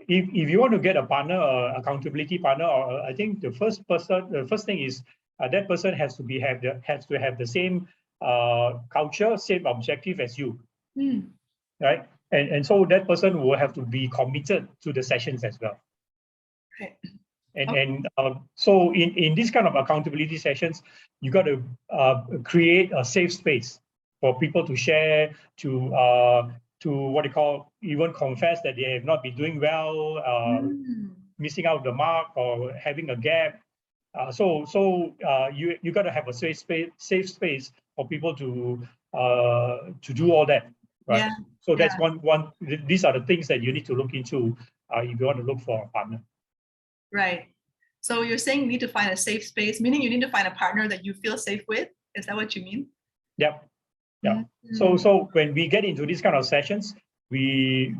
If you want to get a partner, accountability partner, or I think the first thing is that person has to have the same culture, same objective as you, right? And so that person will have to be committed to the sessions as well. Okay. So in this kind of accountability sessions, you got to create a safe space for people to share, to what you call, even confess that they have not been doing well, missing out the mark or having a gap. So you got to have a safe space for people to do all that, right? Yeah. So that's one. These are the things that you need to look into if you want to look for a partner. Right. So you're saying you need to find a safe space, meaning you need to find a partner that you feel safe with. Is that what you mean? Yep. Yeah. So when we get into these kind of sessions, we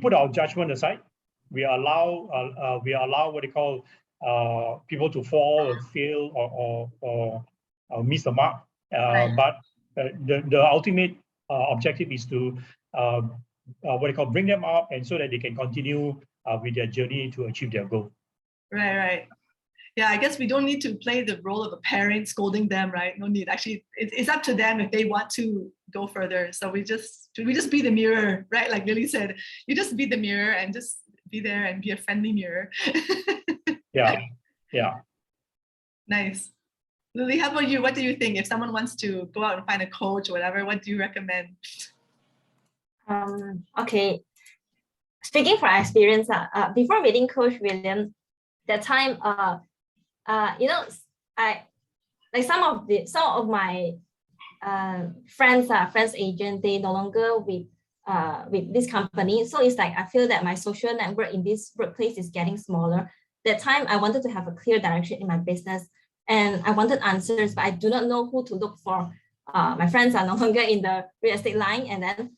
put our judgment aside. We allow what they call people to fall or fail or miss the mark. Right. But the ultimate objective is to what they call bring them up, and so that they can continue with their journey to achieve their goal. Right. Yeah, I guess we don't need to play the role of a parent scolding them, right? No need. Actually, it's up to them if they want to go further. So we just be the mirror, right? Like Lily said, you just be the mirror and just be there and be a friendly mirror. Yeah. Nice. Lily, how about you? What do you think? If someone wants to go out and find a coach or whatever, what do you recommend? Okay. Speaking from experience, before meeting Coach William, that time, I like some of my friends agent, they no longer with this company. So it's like I feel that my social network in this workplace is getting smaller. That time I wanted to have a clear direction in my business, and I wanted answers, but I do not know who to look for. My friends are no longer in the real estate line, and then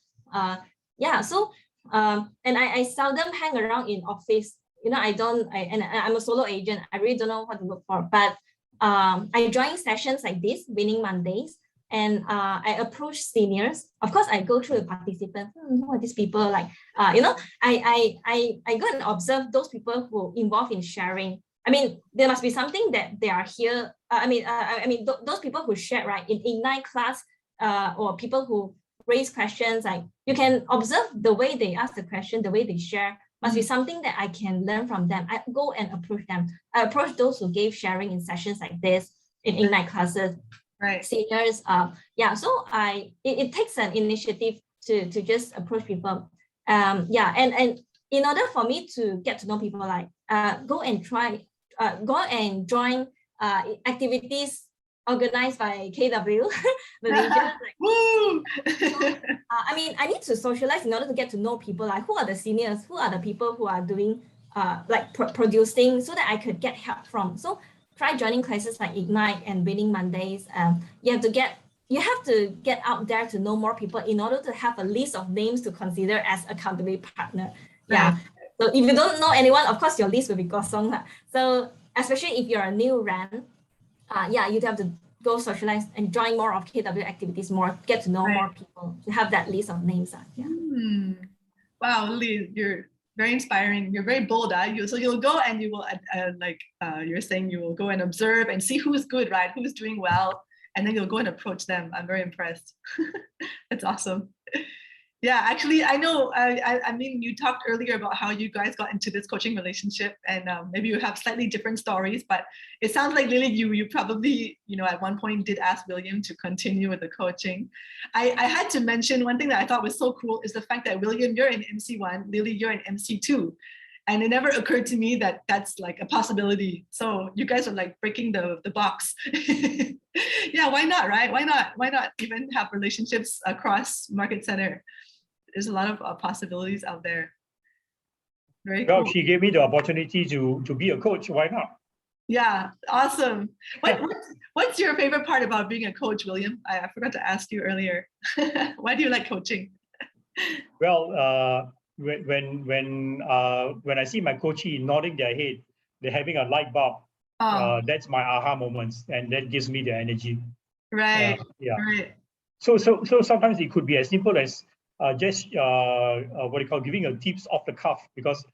and I seldom hang around in office. I'm a solo agent. I really don't know what to look for. But I join sessions like this, Winning Mondays. and I approach seniors. Of course, I go through the participants. Who are these people? Like, I go and observe those people who involved in sharing. I mean, there must be something that they are here. Those people who share, right, in Ignite class, or people who raise questions, like you can observe the way they ask the question, the way they share, must be something that I can learn from them. I go and approach them. I approach those who gave sharing in sessions like this, in Ignite classes, right? Seniors. So it takes an initiative to just approach people. And in order for me to get to know people, like go and join activities organized by KW Malaysia. Woo! I need to socialize in order to get to know people, like who are the seniors, who are the people who are doing producing, so that I could get help from. So try joining classes like Ignite and Winning Mondays. You have to get out there to know more people in order to have a list of names to consider as accountability partner. Yeah. Right. So if you don't know anyone, of course your list will be gosong. So especially if you're a new RAN, you'd have to go socialize and join more of KW activities, get to know more people, to have that list of names. Wow, Lily, you're very inspiring. You're very bold. So you'll go and you will, you're saying you will go and observe and see who's good, right? Who's doing well, and then you'll go and approach them. I'm very impressed. That's awesome. Yeah, actually, I know. I mean, you talked earlier about how you guys got into this coaching relationship, and maybe you have slightly different stories. But it sounds like, Lily, you probably, at one point did ask William to continue with the coaching. I had to mention one thing that I thought was so cool is the fact that William, you're in MC1, Lily, you're in MC2, and it never occurred to me that that's like a possibility. So you guys are like breaking the box. Yeah, why not, right? Why not even have relationships across Market Center? There's a lot of possibilities out there. Very cool. Well, she gave me the opportunity to be a coach. Why not? Yeah, awesome. What's your favorite part about being a coach, William? I forgot to ask you earlier. Why do you like coaching? Well, when I see my coachee nodding their head, they're having a light bulb. That's my aha moments, and that gives me the energy. Right. Right. So sometimes it could be as simple as giving a tips off the cuff, because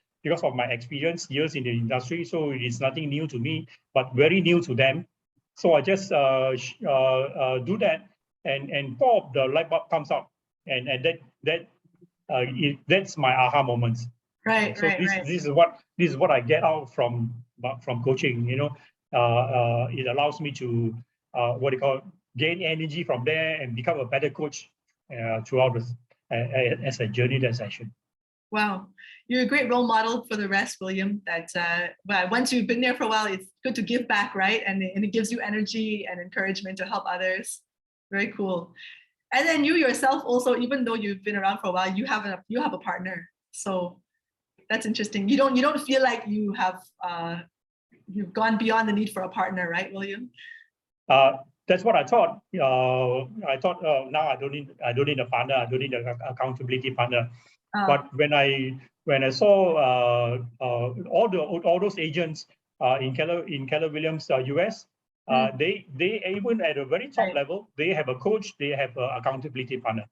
of my experience years in the industry. So it's nothing new to me, but very new to them. So I just do that, and pop, the light bulb comes up, and that's my aha moments. Right. So this is what I get out from coaching. It allows me to gain energy from there and become a better coach throughout this. As a journey that session. Wow, you're a great role model for the rest, William. That once you've been there for a while, it's good to give back, right? And it gives you energy and encouragement to help others. Very cool. And then you yourself also, even though you've been around for a while, you have a partner. So that's interesting. You don't feel like you've gone beyond the need for a partner, right, William? That's what I thought. Now I don't need a partner. I don't need an accountability partner. But when I saw all those agents in Keller Williams US, they even at a very top level, they have a coach, they have an accountability partner.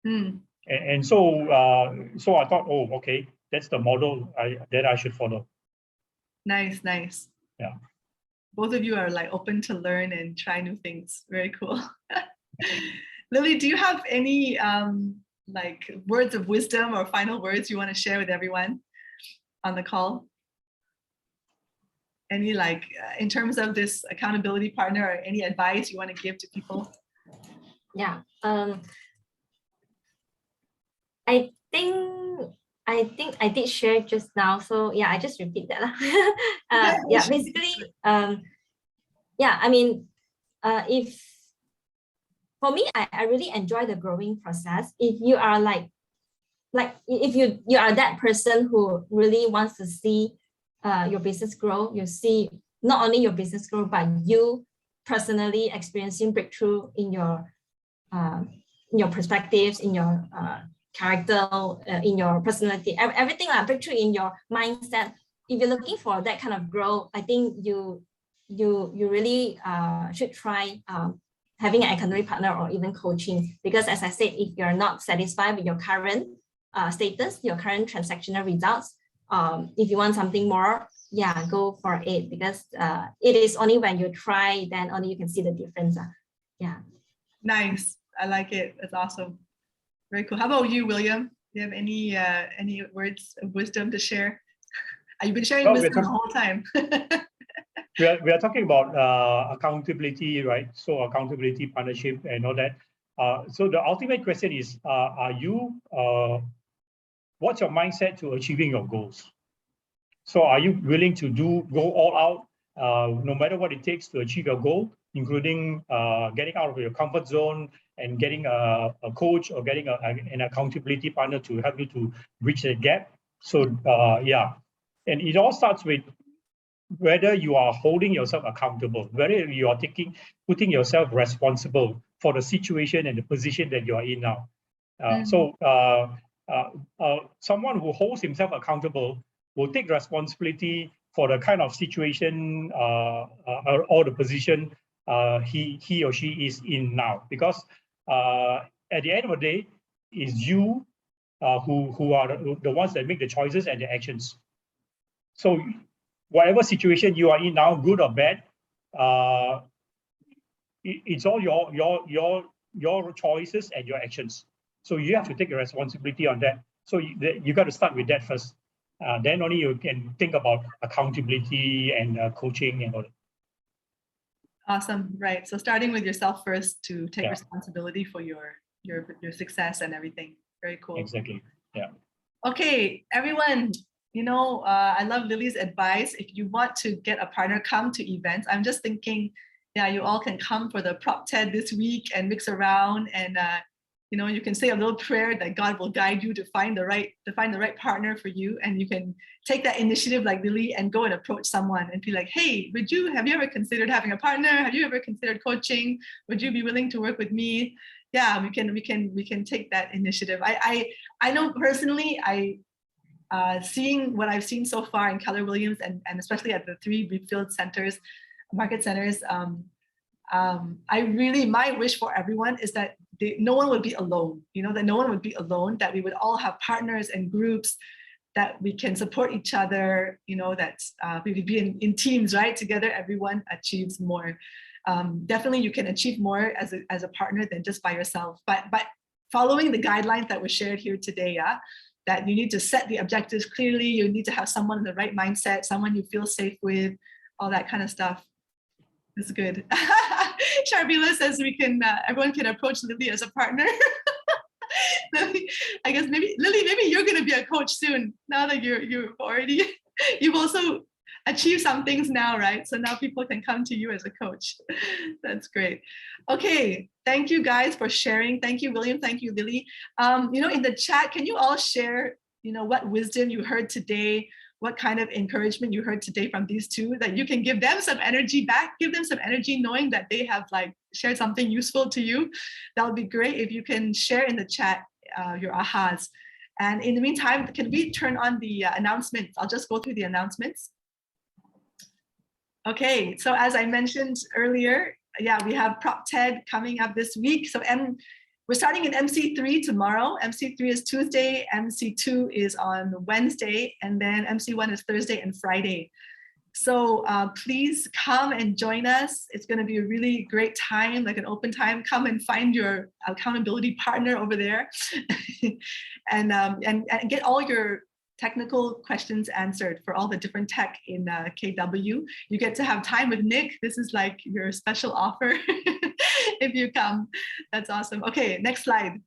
And so I thought, oh, okay, that's the model that I should follow. Nice. Yeah. Both of you are like open to learn and try new things. Very cool. Lily, do you have any words of wisdom or final words you want to share with everyone on the call? Any in terms of this accountability partner, or any advice you want to give to people? Yeah. I think I did share just now, so yeah, I just repeat that. Basically, if for me, I really enjoy the growing process. If you are if you are that person who really wants to see your business grow, you see not only your business grow, but you personally experiencing breakthrough in your perspectives, in your character, in your personality, everything like breakthrough in your mindset. If you're looking for that kind of growth, I think you really should try having an accountability partner or even coaching. Because as I said, if you're not satisfied with your current status, your current transactional results, if you want something more, yeah, go for it, because it is only when you try, then only you can see the difference. Yeah. Nice. I like it. That's awesome. Very cool. How about you, William? Do you have any words of wisdom to share? You've been sharing wisdom the whole time. we are talking about accountability, right? So accountability, partnership, and all that. So the ultimate question is, what's your mindset to achieving your goals? So are you willing to go all out, no matter what it takes to achieve your goal, including getting out of your comfort zone and getting a coach or getting an accountability partner to help you to bridge the gap? So yeah, and it all starts with whether you are holding yourself accountable, whether you are putting yourself responsible for the situation and the position that you are in now. So someone who holds himself accountable will take responsibility for the kind of situation or the position he or she is in now. Because at the end of the day, it's you who are the ones that make the choices and the actions. So whatever situation you are in now, good or bad, it's all your choices and your actions. So you have to take a responsibility on that. So you got to start with that first. Then only you can think about accountability and coaching and all that. Awesome. Right. So starting with yourself first to take responsibility for your success and everything. Very cool. Exactly. Yeah. Okay, everyone. I love Lily's advice. If you want to get a partner, come to events. I'm just thinking, yeah, you all can come for the Prop TED this week and mix around, and you can say a little prayer that God will guide you to find the right partner for you, and you can take that initiative like Lily and go and approach someone and be like, hey, have you ever considered having a partner? Have you ever considered coaching? Would you be willing to work with me? Yeah, we can take that initiative. I know personally, seeing what I've seen so far in Keller Williams and especially at the 3 Refill centers, market centers, my wish for everyone is that no one would be alone, that no one would be alone, that we would all have partners and groups, that we can support each other, that we would be in teams, right? Together, everyone achieves more. Definitely you can achieve more as a partner than just by yourself, but following the guidelines that were shared here today, that you need to set the objectives clearly, you need to have someone in the right mindset, someone you feel safe with, all that kind of stuff. It's good. Sharbila says everyone can approach Lily as a partner. Lily, I guess maybe you're going to be a coach soon, now that you've also achieved some things now, right? So now people can come to you as a coach. That's great. Okay, thank you guys for sharing. Thank you, William. Thank you, Lily. In the chat, can you all share, what wisdom you heard today, what kind of encouragement you heard today from these two, that you can give them some energy back, give them some energy knowing that they have shared something useful to you. That would be great if you can share in the chat your ahas. And in the meantime, can we turn on the announcements? I'll just go through the announcements. Okay, so as I mentioned earlier, we have Prop TED coming up this week. So we're starting in MC3 tomorrow. MC3 is Tuesday, MC2 is on Wednesday, and then MC1 is Thursday and Friday. So please come and join us. It's going to be a really great time, like an open time. Come and find your accountability partner over there, and get all your technical questions answered for all the different tech in KW. You get to have time with Nick. This is like your special offer if you come. That's awesome. Okay, next slide.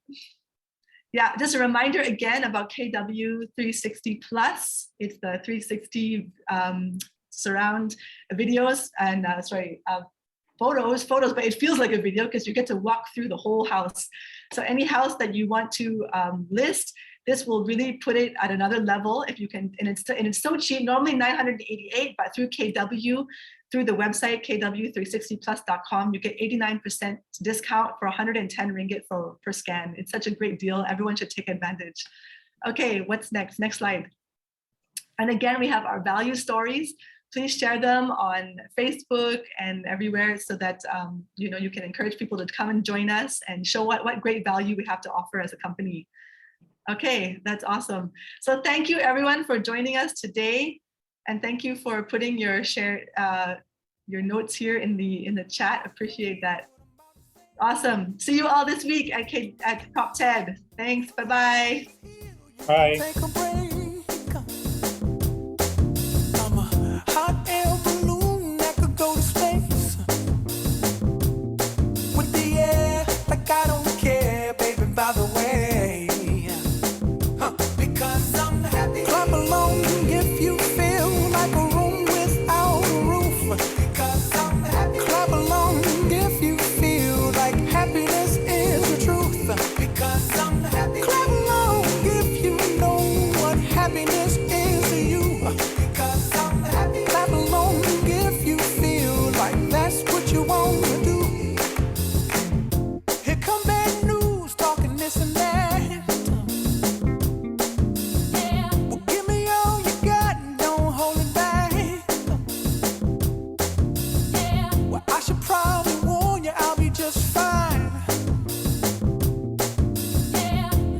Yeah, just a reminder again about KW 360 Plus. It's the 360 surround videos and photos, but it feels like a video because you get to walk through the whole house. So any house that you want to list, this will really put it at another level if you can, and it's so cheap, normally 988, but through KW, through the website kw360plus.com, you get 89% discount for 110 ringgit per scan. It's such a great deal. Everyone should take advantage. Okay, what's next? Next slide. And again, we have our value stories. please share them on Facebook and everywhere so that you know, you can encourage people to come and join us and show what great value we have to offer as a company. Okay, that's awesome. So thank you everyone for joining us today, and thank you for putting your notes here in the chat. Appreciate that. Awesome. See you all this week at Prop TED. Thanks. Bye-bye. Bye. Take a break. I'm a hot air balloon that could go to space. With the air, like I don't care, baby, by the way. Because I'm happy. Clap along if you feel like a room without a roof. Because I'm happy. Clap along if you feel like happiness is the truth. Because I'm happy. Clap along if you know what happiness is to you. Because I'm happy. Clap along if you feel like that's what you want to do. Here come bad news, talking this and that. Well, give me all you got and don't hold it back. Well, I should probably warn you, I'll be just fine.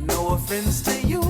No offense to you,